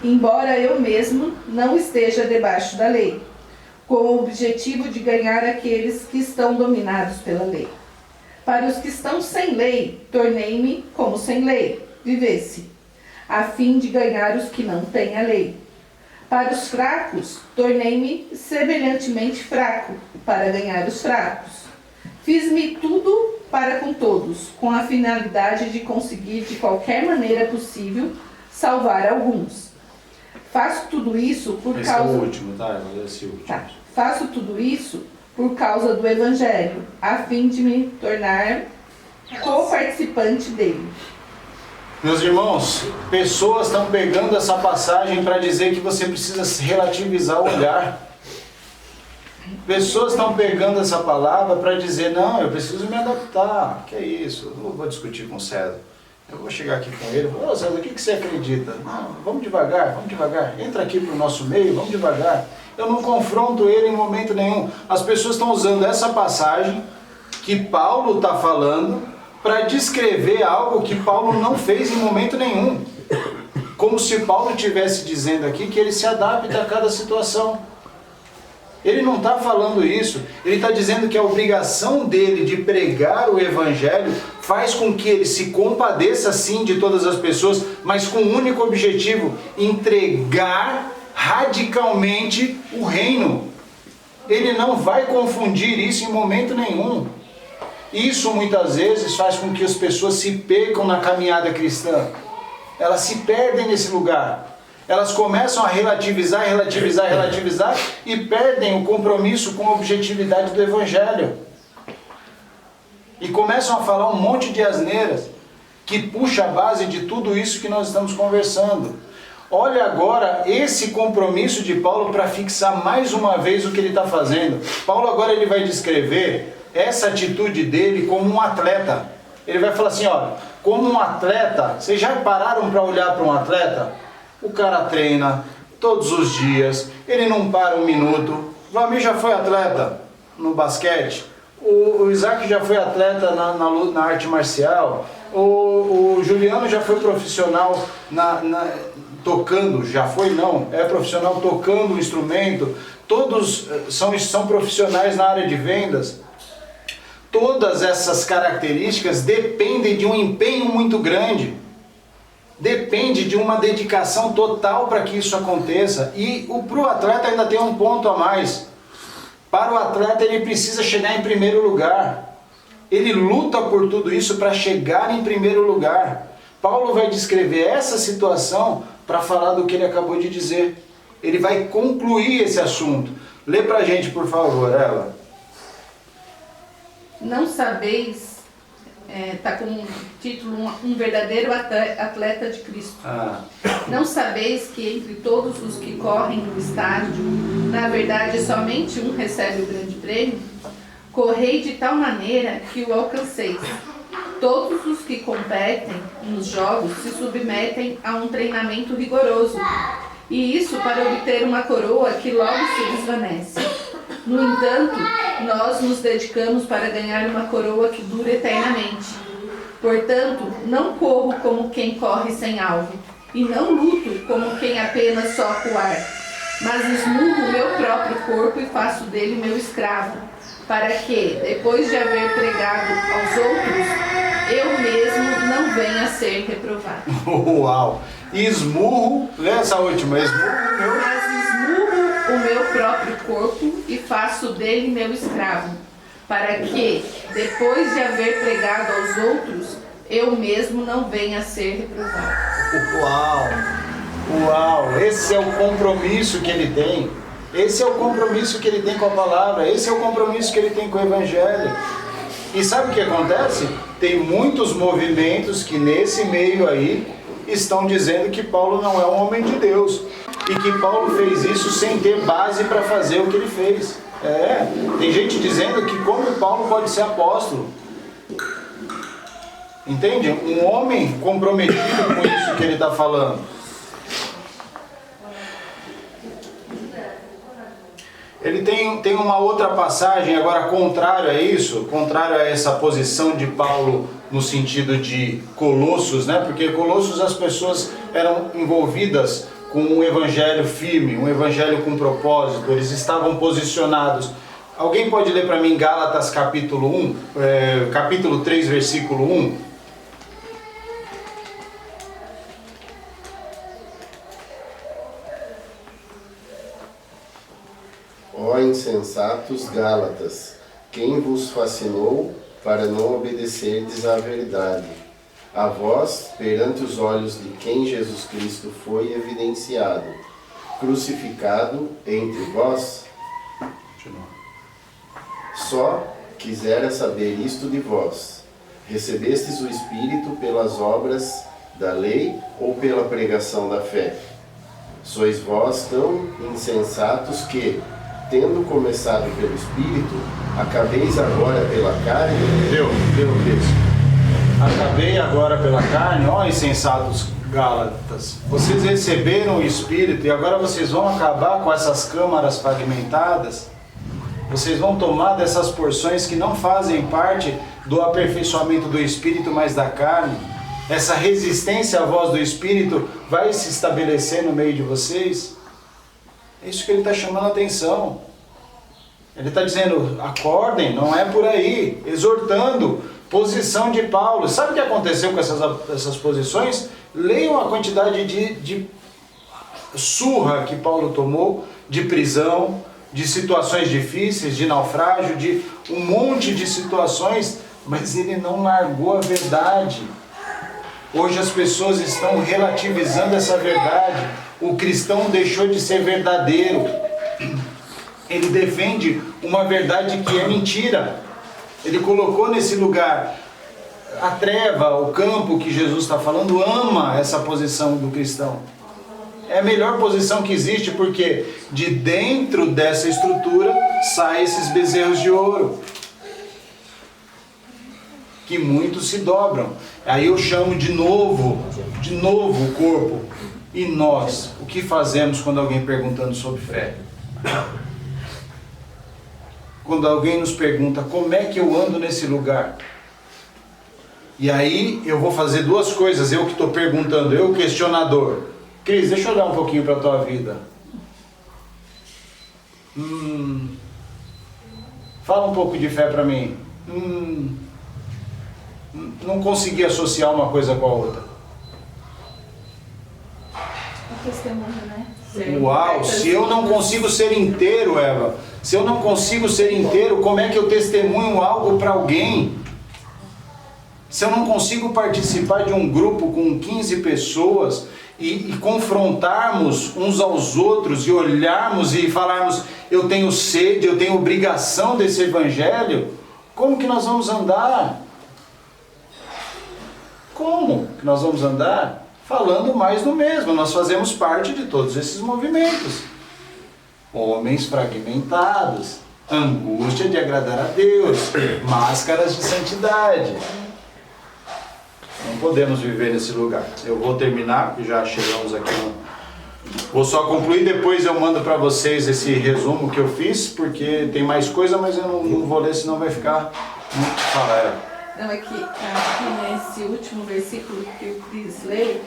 D: embora eu mesmo não esteja debaixo da lei, com o objetivo de ganhar aqueles que estão dominados pela lei. Para os que estão sem lei, tornei-me como sem lei, vivesse, a fim de ganhar os que não têm a lei. Para os fracos, tornei-me semelhantemente fraco, para ganhar os fracos. Fiz-me tudo para com todos, com a finalidade de conseguir de qualquer maneira possível salvar alguns. Faço tudo isso por
A: Esse
D: causa...
A: é o último, tá? Esse último.
D: Tá. Faço tudo isso por causa do Evangelho, a fim de me tornar co-participante dele.
A: Meus irmãos, pessoas estão pegando essa passagem para dizer que você precisa relativizar o olhar. Pessoas estão pegando essa palavra para dizer, não, eu preciso me adaptar. Que é isso? Eu não vou discutir com o César. Eu vou chegar aqui com ele e falar, ô César, o que você acredita? Não, vamos devagar. Entra aqui para o nosso meio, vamos devagar. Eu não confronto ele em momento nenhum. As pessoas estão usando essa passagem que Paulo está falando para descrever algo que Paulo não fez em momento nenhum. Como se Paulo estivesse dizendo aqui que ele se adapta a cada situação. Ele não está falando isso, ele está dizendo que a obrigação dele de pregar o Evangelho faz com que ele se compadeça sim de todas as pessoas, mas com um único objetivo, entregar radicalmente o reino. Ele não vai confundir isso em momento nenhum. Isso muitas vezes faz com que as pessoas se percam na caminhada cristã. Elas se perdem nesse lugar. Elas começam a relativizar e perdem o compromisso com a objetividade do Evangelho. E começam a falar um monte de asneiras que puxa a base de tudo isso que nós estamos conversando. Olha agora esse compromisso de Paulo para fixar mais uma vez o que ele está fazendo. Paulo agora ele vai descrever essa atitude dele como um atleta. Ele vai falar assim, olha, como um atleta, vocês já pararam para olhar para um atleta? O cara treina todos os dias, ele não para um minuto. O Vlamir já foi atleta no basquete, o Isaac já foi atleta na arte marcial, o Juliano já foi profissional tocando, já foi não, é profissional tocando o instrumento, todos são profissionais na área de vendas. Todas essas características dependem de um empenho muito grande. Depende de uma dedicação total para que isso aconteça. E para o atleta ainda tem um ponto a mais. Para o atleta ele precisa chegar em primeiro lugar. Ele luta por tudo isso para chegar em primeiro lugar. Paulo vai descrever essa situação para falar do que ele acabou de dizer. Ele vai concluir esse assunto. Lê para a gente, por favor, ela.
D: Não sabeis, está com o título um verdadeiro atleta de Cristo. Não sabeis que entre todos os que correm no estádio, na verdade somente um recebe o grande prêmio? Correi de tal maneira que o alcanceis. Todos os que competem nos jogos se submetem a um treinamento rigoroso, e isso para obter uma coroa que logo se desvanece. No entanto, nós nos dedicamos para ganhar uma coroa que dura eternamente. Portanto, não corro como quem corre sem alvo, e não luto como quem apenas sopra o ar, mas esmurro o meu próprio corpo e faço dele meu escravo, para que, depois de haver pregado aos outros, eu mesmo não venha a ser reprovado.
A: Uau! Esmurro, lê essa última,
D: Mas esmurro o meu próprio corpo e faço dele meu escravo, para que, depois de haver pregado aos outros, eu mesmo não venha a ser reprovado.
A: Uau! Uau! Esse é o compromisso que ele tem. Esse é o compromisso que ele tem com a palavra. Esse é o compromisso que ele tem com o Evangelho. E sabe o que acontece? Tem muitos movimentos que nesse meio aí estão dizendo que Paulo não é um homem de Deus. E que Paulo fez isso sem ter base para fazer o que ele fez. Tem gente dizendo que como Paulo pode ser apóstolo. Entende? Um homem comprometido com isso que ele está falando. Ele tem uma outra passagem, agora contrário a isso, contrário a essa posição de Paulo no sentido de Colossos, né? Porque Colossos as pessoas eram envolvidas com um evangelho firme, um evangelho com propósito, eles estavam posicionados. Alguém pode ler para mim Gálatas capítulo 1, capítulo 3, versículo 1?
F: Ó insensatos Gálatas, quem vos fascinou para não obedecerdes à verdade? A vós, perante os olhos de quem Jesus Cristo foi evidenciado, crucificado entre vós? Só quisera saber isto de vós: recebestes o Espírito pelas obras da lei ou pela pregação da fé? Sois vós tão insensatos que, tendo começado pelo Espírito, acabeis agora pela carne?
A: Deu texto. Acabei agora pela carne, ó insensatos Gálatas. Vocês receberam o Espírito e agora vocês vão acabar com essas câmaras fragmentadas? Vocês vão tomar dessas porções que não fazem parte do aperfeiçoamento do Espírito, mas da carne? Essa resistência à voz do Espírito vai se estabelecer no meio de vocês? É isso que ele está chamando a atenção. Ele está dizendo, acordem, não é por aí, exortando. Posição de Paulo. Sabe o que aconteceu com essas posições? Leiam a quantidade de surra que Paulo tomou, de prisão, de situações difíceis, de naufrágio, de um monte de situações, mas ele não largou a verdade. Hoje as pessoas estão relativizando essa verdade. O cristão deixou de ser verdadeiro. Ele defende uma verdade que é mentira. Ele colocou nesse lugar a treva, o campo que Jesus está falando, ama essa posição do cristão. É a melhor posição que existe, porque de dentro dessa estrutura saem esses bezerros de ouro, que muitos se dobram. Aí eu chamo de novo o corpo. E nós, o que fazemos quando alguém perguntando sobre fé? Quando alguém nos pergunta como é que eu ando nesse lugar? E aí eu vou fazer duas coisas, eu que estou perguntando, eu questionador. Cris, deixa eu olhar um pouquinho para a tua vida. Fala um pouco de fé para mim. Não consegui associar uma coisa com a outra.
B: O testemunho, né?
A: Uau, se eu não consigo ser inteiro, Eva, se eu não consigo ser inteiro, como é que eu testemunho algo para alguém? Se eu não consigo participar de um grupo com 15 pessoas e confrontarmos uns aos outros e olharmos e falarmos, eu tenho sede, eu tenho obrigação desse evangelho, como que nós vamos andar? Como que nós vamos andar? Falando mais do mesmo. Nós fazemos parte de todos esses movimentos. Homens fragmentados, angústia de agradar a Deus, máscaras de santidade. Não podemos viver nesse lugar. Eu vou terminar, porque já chegamos aqui. Vou só concluir, depois eu mando para vocês esse resumo que eu fiz, porque tem mais coisa, mas eu não vou ler, senão vai ficar muito falado.
D: Não, é que aqui nesse último versículo que eu quis ler,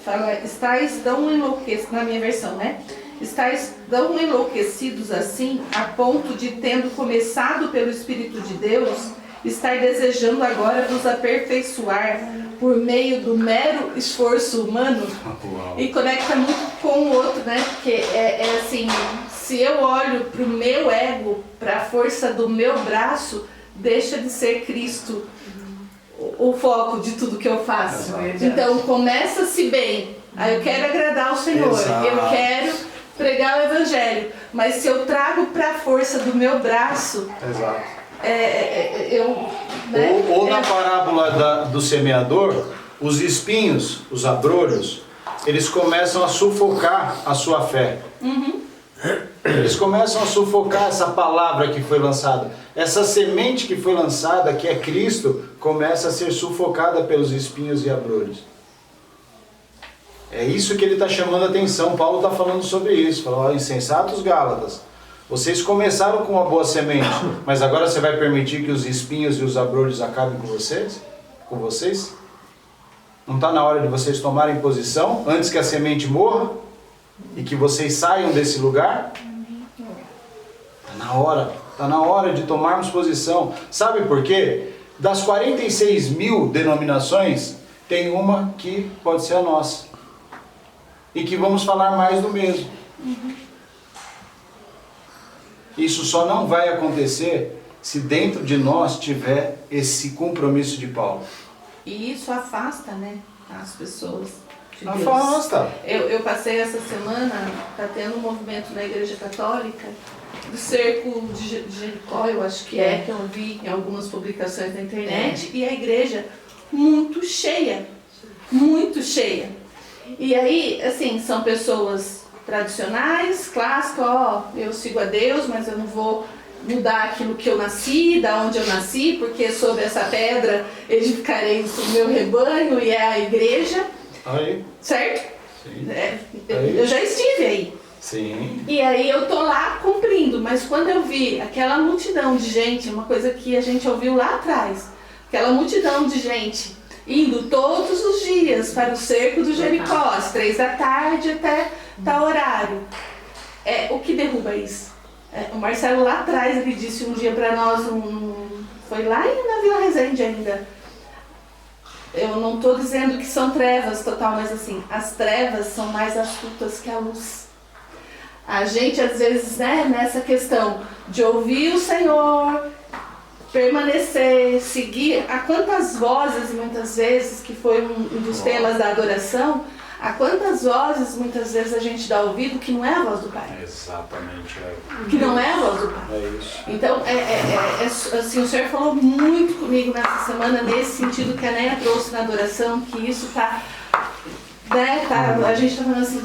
D: fala, estáis tão enlouquecidos, na minha versão, né? Estáis tão enlouquecidos assim, a ponto de, tendo começado pelo Espírito de Deus, estar desejando agora vos aperfeiçoar por meio do mero esforço humano.
A: Uau.
D: E conecta muito com o outro, né? Porque é assim, Se eu olho para o meu ego, para a força do meu braço, deixa de ser Cristo o foco de tudo que eu faço. Então começa-se bem. Aí eu quero agradar o Senhor, eu quero pregar o Evangelho. Mas se eu trago para a força do meu braço,
A: ou na parábola do semeador, os espinhos, os abrolhos, eles começam a sufocar a sua fé. Eles começam a sufocar essa palavra que foi lançada. Essa semente que foi lançada, que é Cristo, começa a ser sufocada pelos espinhos e abrolhos. É isso que ele está chamando a atenção. Paulo está falando sobre isso. Falou, ó, insensatos Gálatas, vocês começaram com uma boa semente, mas agora você vai permitir que os espinhos e os abrolhos acabem com vocês? Com vocês? Não está na hora de vocês tomarem posição antes que a semente morra? E que vocês saiam desse lugar? Está na hora de tomarmos posição. Sabe por quê? Das 46 mil denominações, tem uma que pode ser a nossa. E que vamos falar mais do mesmo. Isso só não vai acontecer se dentro de nós tiver esse compromisso de Paulo.
D: E isso afasta, né, as pessoas de Deus.
A: Afasta.
D: Eu passei essa semana, está tendo um movimento na Igreja Católica do cerco de Jericó, eu acho que eu vi em algumas publicações na internet, e a igreja muito cheia, muito cheia. E aí, assim, são pessoas tradicionais, clássicas, eu sigo a Deus, mas eu não vou mudar aquilo que eu nasci, da onde eu nasci, porque sobre essa pedra edificarei o meu rebanho, e é a igreja.
A: Aí.
D: Certo?
A: Sim.
D: Eu já estive aí.
A: Sim.
D: E aí eu tô lá cumprindo, mas quando eu vi aquela multidão de gente, uma coisa que a gente ouviu lá atrás, aquela multidão de gente indo todos os dias para o cerco do Jericó, às 3 da tarde até tal horário, o que derruba isso? O Marcelo lá atrás, ele disse um dia para nós, foi lá na Vila Resende ainda, eu não estou dizendo que são trevas total, mas assim, as trevas são mais astutas que a luz. A gente, às vezes, né, nessa questão de ouvir o Senhor, permanecer, seguir, a quantas vozes, muitas vezes, que foi um dos temas da adoração, a quantas vozes, muitas vezes, a gente dá ouvido que não é a voz do Pai.
A: Exatamente.
D: Que não é a voz do Pai.
A: É isso.
D: Então, assim, o Senhor falou muito comigo nessa semana, nesse sentido que a Néia trouxe na adoração, que isso está, né, a gente está falando assim,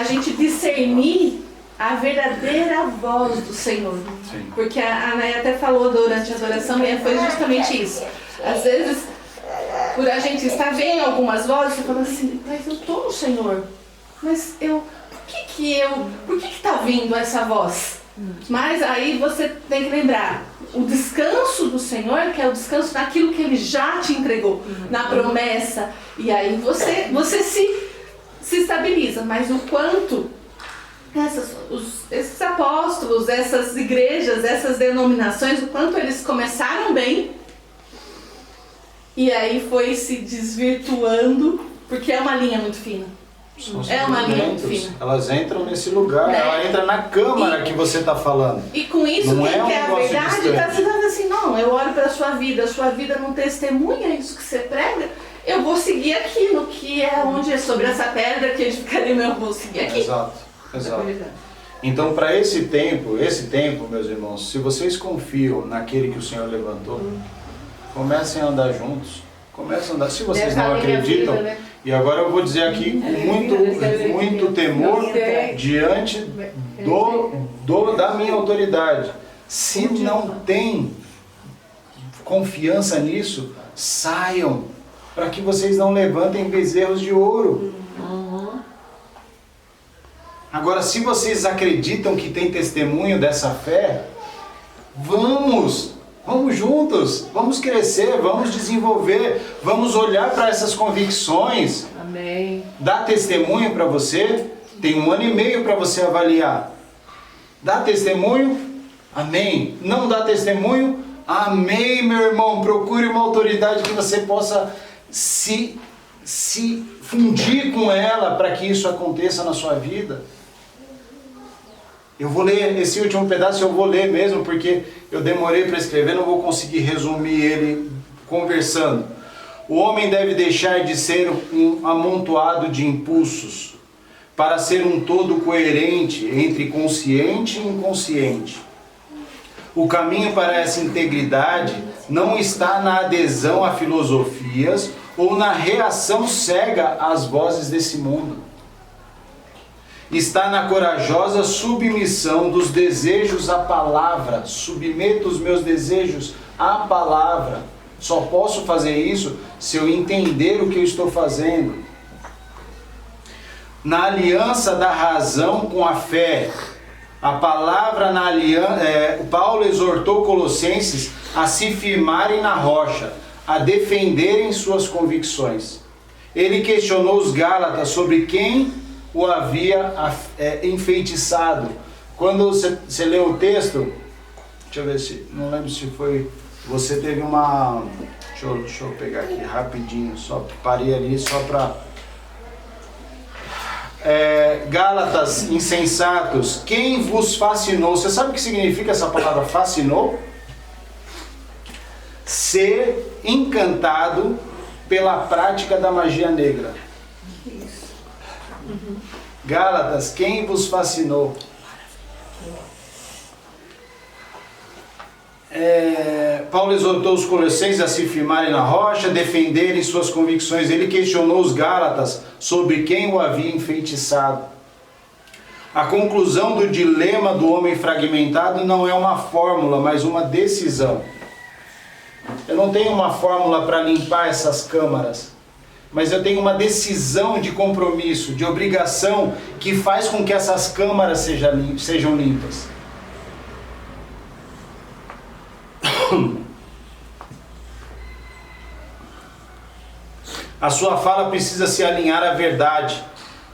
D: a gente discernir a verdadeira voz do Senhor.
A: Sim.
D: Porque a Néia até falou durante a adoração, e foi justamente isso. Às vezes, por a gente estar vendo algumas vozes, você fala assim, mas eu estou no Senhor. Mas por que está vindo essa voz? Mas aí você tem que lembrar, o descanso do Senhor, que é o descanso naquilo que Ele já te entregou, na promessa. E aí você se estabiliza, mas o quanto esses apóstolos, essas igrejas, essas denominações, o quanto eles começaram bem e aí foi se desvirtuando, porque é uma linha muito fina. É uma linha muito fina.
A: Elas entram nesse lugar,
D: né?
A: Ela entra na câmara que você está falando.
D: E com isso,
A: não
D: quem quer a verdade
A: distante.
D: está dizendo assim, não, eu olho para a sua vida não testemunha isso que você prega, eu vou seguir aqui no que é onde é sobre essa pedra que edificarei meu, eu vou seguir aqui.
A: Exato. Então, para esse tempo, meus irmãos, se vocês confiam naquele que o Senhor levantou, comecem a andar juntos. Comecem a andar. Se vocês não acreditam, vida, né? E agora eu vou dizer aqui com muito temor diante da minha autoridade. Se não tem confiança nisso, saiam, para que vocês não levantem bezerros de ouro. Agora, se vocês acreditam que tem testemunho dessa fé, vamos juntos, vamos crescer, vamos desenvolver, vamos olhar para essas convicções.
G: Amém.
A: Dá testemunho para você, tem 1 ano e meio para você avaliar. Dá testemunho? Amém. Não dá testemunho? Amém, meu irmão. Procure uma autoridade que você possa se fundir com ela para que isso aconteça na sua vida. Eu vou ler esse último pedaço, eu vou ler mesmo, porque eu demorei para escrever, não vou conseguir resumir ele conversando. O homem deve deixar de ser um amontoado de impulsos para ser um todo coerente entre consciente e inconsciente. O caminho para essa integridade não está na adesão a filosofias ou na reação cega às vozes desse mundo. Está na corajosa submissão dos desejos à palavra. Submeto os meus desejos à palavra. Só posso fazer isso se eu entender o que eu estou fazendo. Na aliança da razão com a fé. A palavra na aliança... Paulo exortou Colossenses a se firmarem na rocha, a defenderem suas convicções. Ele questionou os Gálatas sobre quem o havia enfeitiçado. Quando você leu o texto, deixa eu ver se, não lembro se foi, você teve uma, deixa eu pegar aqui rapidinho, só parei ali só para, Gálatas insensatos, quem vos fascinou? Você sabe o que significa essa palavra fascinou? Ser encantado pela prática da magia negra. Gálatas, quem vos fascinou? Paulo exortou os Colossenses a se firmarem na rocha, defenderem suas convicções. Ele questionou os Gálatas sobre quem o havia enfeitiçado. A conclusão do dilema do homem fragmentado não é uma fórmula, mas uma decisão. Eu não tenho uma fórmula para limpar essas câmaras, mas eu tenho uma decisão de compromisso, de obrigação, que faz com que essas câmaras sejam limpas. A sua fala precisa se alinhar à verdade.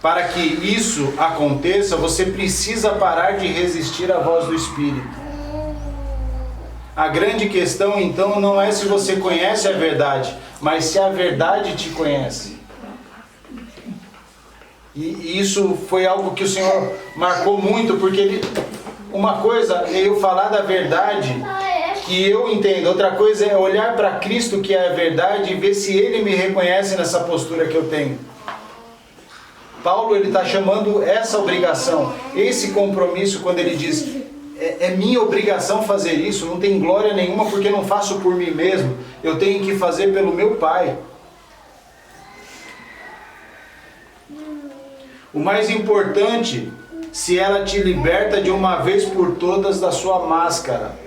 A: Para que isso aconteça, você precisa parar de resistir à voz do Espírito. A grande questão, então, não é se você conhece a verdade, mas se a verdade te conhece. E isso foi algo que o Senhor marcou muito, porque uma coisa é eu falar da verdade que eu entendo, outra coisa é olhar para Cristo, que é a verdade, e ver se Ele me reconhece nessa postura que eu tenho. Paulo, ele está chamando essa obrigação, esse compromisso, quando ele diz: é minha obrigação fazer isso, não tem glória nenhuma porque não faço por mim mesmo, eu tenho que fazer pelo meu Pai. O mais importante, se ela te liberta de uma vez por todas da sua máscara.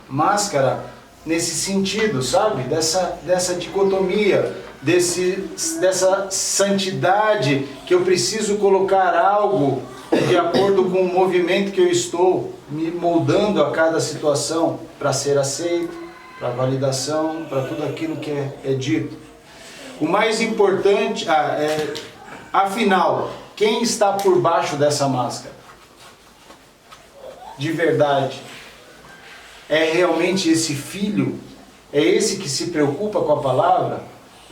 A: Máscara nesse sentido, sabe? Dessa dicotomia, dessa santidade, que eu preciso colocar algo de acordo com o movimento que eu estou me moldando a cada situação para ser aceito, para validação, para tudo aquilo que é dito. O mais importante, afinal, quem está por baixo dessa máscara? De verdade. É realmente esse filho? É esse que se preocupa com a palavra?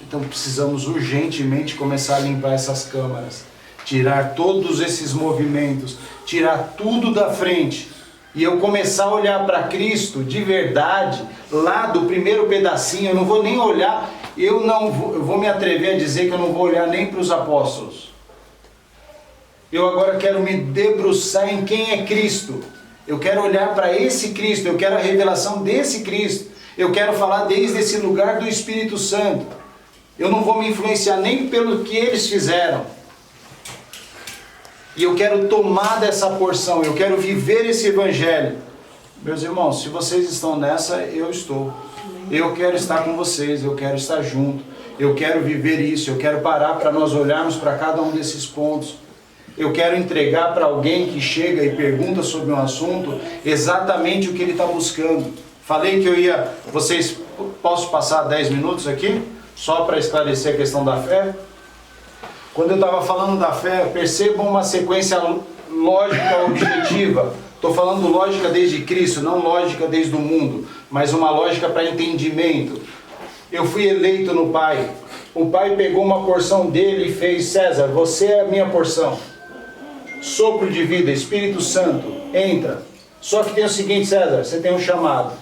A: Então precisamos urgentemente começar a limpar essas câmaras. Tirar todos esses movimentos, tirar tudo da frente, e eu começar a olhar para Cristo de verdade, lá do primeiro pedacinho. Eu não vou nem olhar, eu vou me atrever a dizer que eu não vou olhar nem para os apóstolos. Eu agora quero me debruçar em quem é Cristo. Eu quero olhar para esse Cristo, eu quero a revelação desse Cristo. Eu quero falar desde esse lugar do Espírito Santo. Eu não vou me influenciar nem pelo que eles fizeram. E eu quero tomar dessa porção, eu quero viver esse evangelho. Meus irmãos, se vocês estão nessa, eu estou. Eu quero estar com vocês, eu quero estar junto. Eu quero viver isso, eu quero parar para nós olharmos para cada um desses pontos. Eu quero entregar para alguém que chega e pergunta sobre um assunto exatamente o que ele está buscando. Falei que eu ia... Posso passar 10 minutos aqui? Só para esclarecer a questão da fé? Quando eu estava falando da fé, percebam uma sequência lógica objetiva. Estou falando lógica desde Cristo, não lógica desde o mundo, mas uma lógica para entendimento. Eu fui eleito no Pai. O Pai pegou uma porção dele e fez: César, você é a minha porção. sopro de vida, Espírito Santo, entra. Só que tem o seguinte, César, você tem um chamado,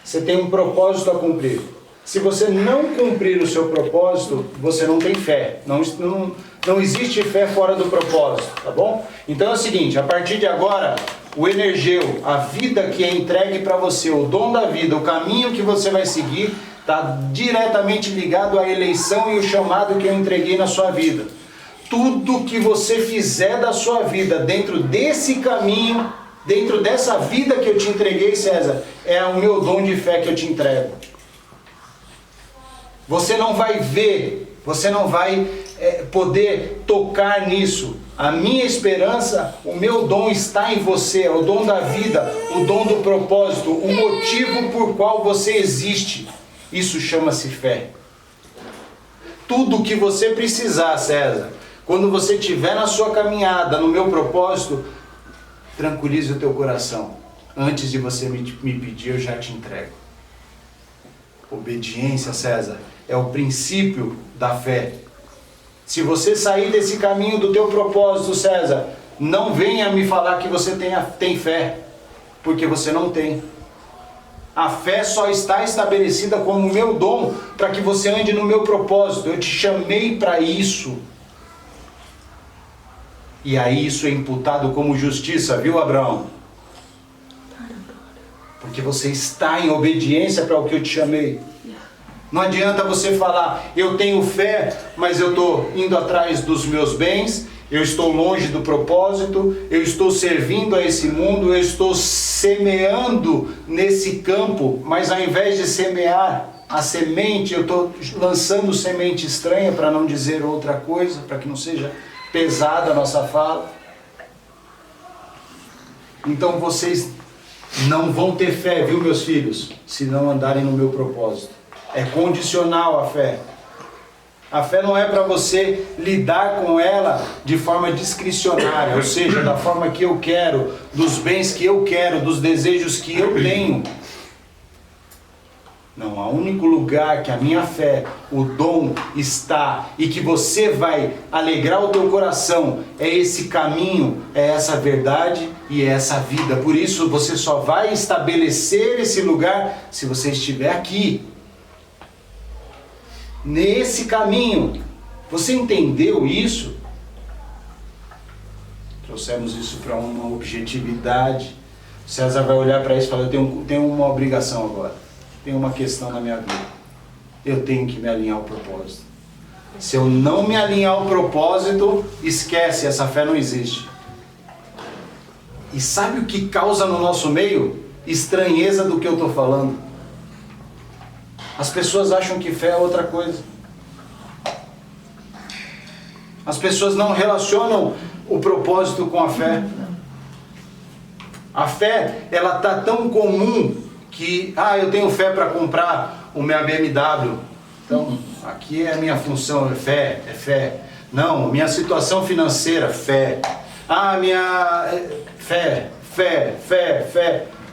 A: você tem um propósito a cumprir. Se você não cumprir o seu propósito, você não tem fé. Não existe fé fora do propósito, tá bom? Então é o seguinte, a partir de agora, o energeu, a vida que é entregue para você, o dom da vida, o caminho que você vai seguir, está diretamente ligado à eleição e o chamado que eu entreguei na sua vida. Tudo que você fizer da sua vida dentro desse caminho, dentro dessa vida que eu te entreguei, César, é o meu dom de fé que eu te entrego. Você não vai ver, você não vai poder tocar nisso. A minha esperança, o meu dom está em você, é o dom da vida, o dom do propósito, o motivo por qual você existe. Isso chama-se fé. Tudo que você precisar, César, quando você estiver na sua caminhada, no meu propósito, tranquilize o teu coração. Antes de você me pedir, eu já te entrego. Obediência, César, é o princípio da fé. Se você sair desse caminho do teu propósito, César, não venha me falar que você tem fé, porque você não tem. A fé só está estabelecida como meu dom para que você ande no meu propósito. Eu te chamei para isso. E aí isso é imputado como justiça, viu, Abraão? Porque você está em obediência para o que eu te chamei. Não adianta você falar, eu tenho fé, mas eu estou indo atrás dos meus bens, eu estou longe do propósito, eu estou servindo a esse mundo, eu estou semeando nesse campo, mas ao invés de semear a semente, eu estou lançando semente estranha, para não dizer outra coisa, para que não seja pesada a nossa fala. Então vocês não vão ter fé, viu, meus filhos, se não andarem no meu propósito. É condicional a fé. A fé não é para você lidar com ela de forma discricionária, ou seja, da forma que eu quero, dos bens que eu quero, dos desejos que eu tenho. Não, o único lugar que a minha fé, o dom está e que você vai alegrar o teu coração é esse caminho, é essa verdade e é essa vida. Por isso você só vai estabelecer esse lugar se você estiver aqui. Nesse caminho. Você entendeu isso? Trouxemos isso para uma objetividade. César vai olhar para isso e falar, eu tenho uma obrigação agora. Tenho uma questão na minha vida. Eu tenho que me alinhar ao propósito. Se eu não me alinhar ao propósito, esquece, essa fé não existe. E sabe o que causa no nosso meio? Estranheza do que eu estou falando. As pessoas acham que fé é outra coisa. As pessoas não relacionam o propósito com a fé. A fé, ela está tão comum que, eu tenho fé para comprar o meu BMW. Então, aqui é a minha função, é fé. Não, minha situação financeira, fé. Fé.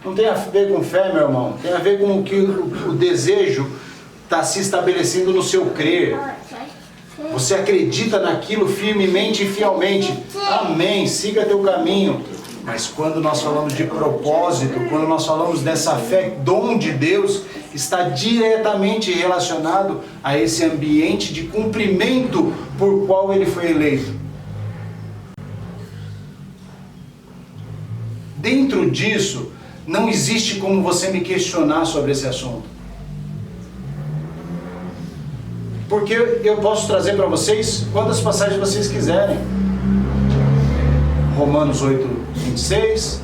A: Não tem a ver com fé, meu irmão. Tem a ver com o que o desejo está se estabelecendo no seu crer. Você acredita naquilo firmemente e fielmente. Amém, siga teu caminho. Mas quando nós falamos de propósito, quando nós falamos dessa fé, dom de Deus, está diretamente relacionado a esse ambiente de cumprimento por qual ele foi eleito. Dentro disso, não existe como você me questionar sobre esse assunto. Porque eu posso trazer para vocês quantas passagens vocês quiserem. Romanos 8:26,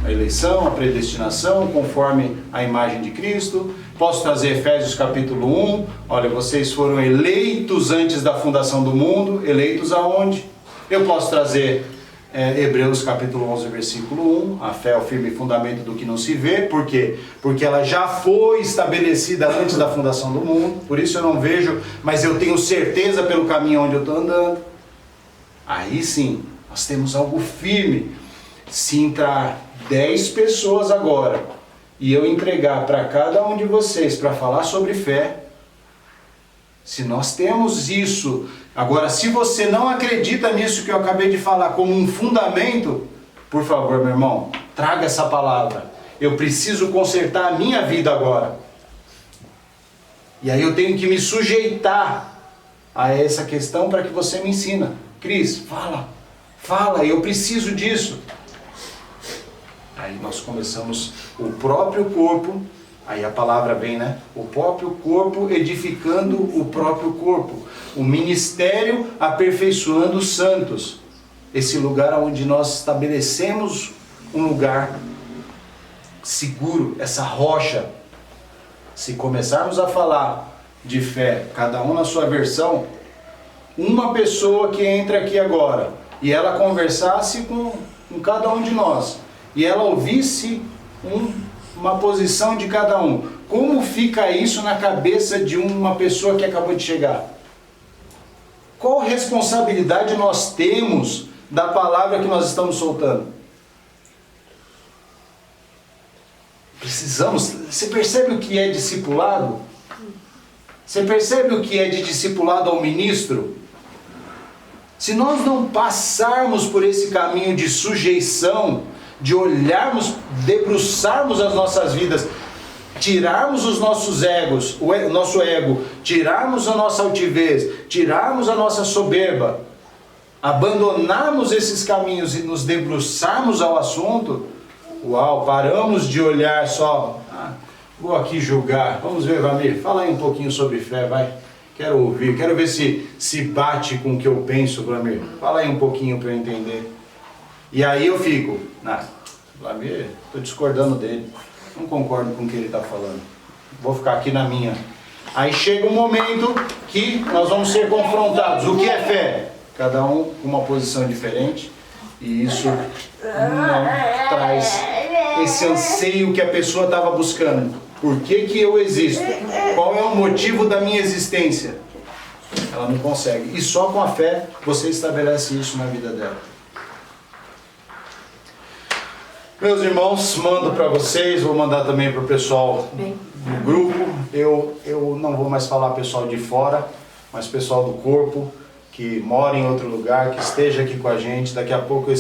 A: a eleição, a predestinação, conforme a imagem de Cristo. Posso trazer Efésios capítulo 1, olha, vocês foram eleitos antes da fundação do mundo. Eleitos aonde? Eu posso trazer Hebreus capítulo 11, versículo 1, a fé é o firme fundamento do que não se vê. Por quê? Porque ela já foi estabelecida antes da fundação do mundo, por isso eu não vejo, mas eu tenho certeza pelo caminho onde eu estou andando. Aí sim, nós temos algo firme. Se entrar 10 pessoas agora, e eu entregar para cada um de vocês para falar sobre fé, Se nós temos isso, agora se você não acredita nisso que eu acabei de falar como um fundamento, por favor, meu irmão, traga essa palavra. Eu preciso consertar a minha vida agora. E aí eu tenho que me sujeitar a essa questão para que você me ensina. Cris, fala, eu preciso disso. Aí nós começamos o próprio corpo, aí a palavra vem, né? O próprio corpo edificando o próprio corpo. O ministério aperfeiçoando os santos. Esse lugar onde nós estabelecemos um lugar seguro, essa rocha. Se começarmos a falar de fé, cada um na sua versão, uma pessoa que entra aqui agora e ela conversasse com cada um de nós e ela ouvisse uma posição de cada um, como fica isso na cabeça de uma pessoa que acabou de chegar? Qual responsabilidade nós temos da palavra que nós estamos soltando? Precisamos. Você percebe o que é discipulado? Você percebe o que é de discipulado ao ministro? Se nós não passarmos por esse caminho de sujeição, de olharmos, debruçarmos as nossas vidas, tirarmos os nossos egos, o nosso ego, tirarmos a nossa altivez, tirarmos a nossa soberba, abandonarmos esses caminhos e nos debruçarmos ao assunto, paramos de olhar só, vou aqui julgar. Vamos ver, Vlamir, fala aí um pouquinho sobre fé, vai. Quero ouvir, quero ver se bate com o que eu penso, Vlamir. Fala aí um pouquinho para eu entender. E aí eu fico, Vlamir, estou discordando dele, não concordo com o que ele está falando, vou ficar aqui na minha. Aí chega um momento que nós vamos ser confrontados. O que é fé? Cada um com uma posição diferente, e isso não traz esse anseio que a pessoa estava buscando. Por que eu existo? Qual é o motivo da minha existência? Ela não consegue. E só com a fé você estabelece isso na vida dela. Meus irmãos, mando para vocês, vou mandar também para o pessoal do grupo. Eu não vou mais falar pessoal de fora, mas pessoal do corpo, que mora em outro lugar, que esteja aqui com a gente. Daqui a pouco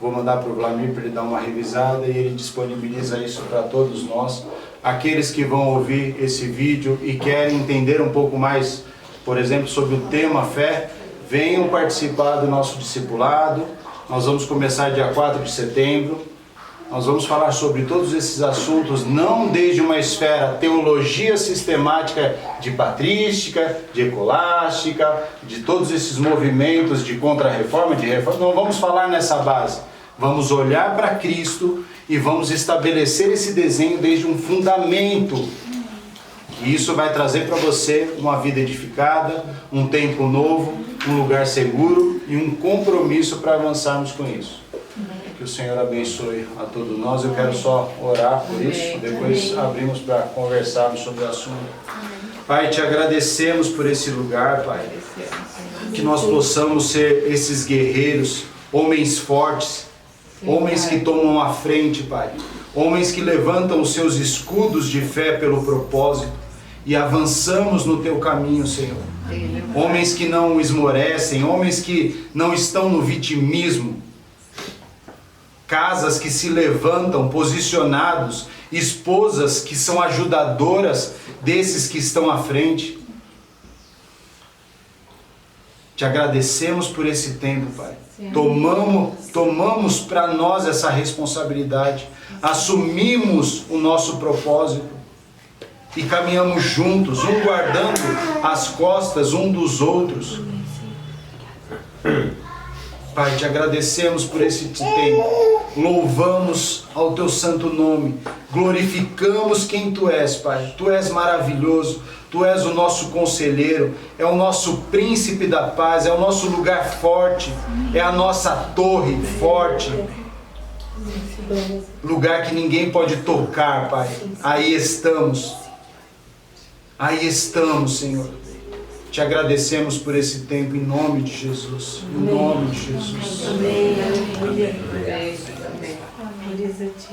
A: vou mandar para o Vlamir para ele dar uma revisada e ele disponibiliza isso para todos nós. Aqueles que vão ouvir esse vídeo e querem entender um pouco mais, por exemplo, sobre o tema fé, venham participar do nosso discipulado. Nós vamos começar dia 4 de setembro. Nós vamos falar sobre todos esses assuntos, não desde uma esfera teologia sistemática de patrística, de escolástica, de todos esses movimentos de contra-reforma, de reforma. Não vamos falar nessa base. Vamos olhar para Cristo e vamos estabelecer esse desenho desde um fundamento. E isso vai trazer para você uma vida edificada, um tempo novo, um lugar seguro e um compromisso para avançarmos com isso. Que o Senhor abençoe a todos nós. Eu quero só orar por isso, depois abrimos para conversarmos sobre o assunto. Pai, te agradecemos por esse lugar, Pai. Que nós possamos ser esses guerreiros, homens fortes, homens que tomam a frente, Pai. Homens que levantam os seus escudos de fé pelo propósito e avançamos no teu caminho, Senhor. Homens que não esmorecem, homens que não estão no vitimismo. Casas que se levantam posicionados, esposas que são ajudadoras desses que estão à frente. Te agradecemos por esse tempo, Pai. Tomamos para nós essa responsabilidade, assumimos o nosso propósito e caminhamos juntos, um guardando as costas um dos outros. Pai, te agradecemos por esse tempo, louvamos ao teu santo nome, glorificamos quem tu és, Pai. Tu és maravilhoso, tu és o nosso conselheiro, é o nosso príncipe da paz, é o nosso lugar forte, é a nossa torre forte, lugar que ninguém pode tocar, Pai. Aí estamos, Senhor. Te agradecemos por esse tempo, em nome de Jesus. Em nome de Jesus.
J: Amém. Aleluia. Amém.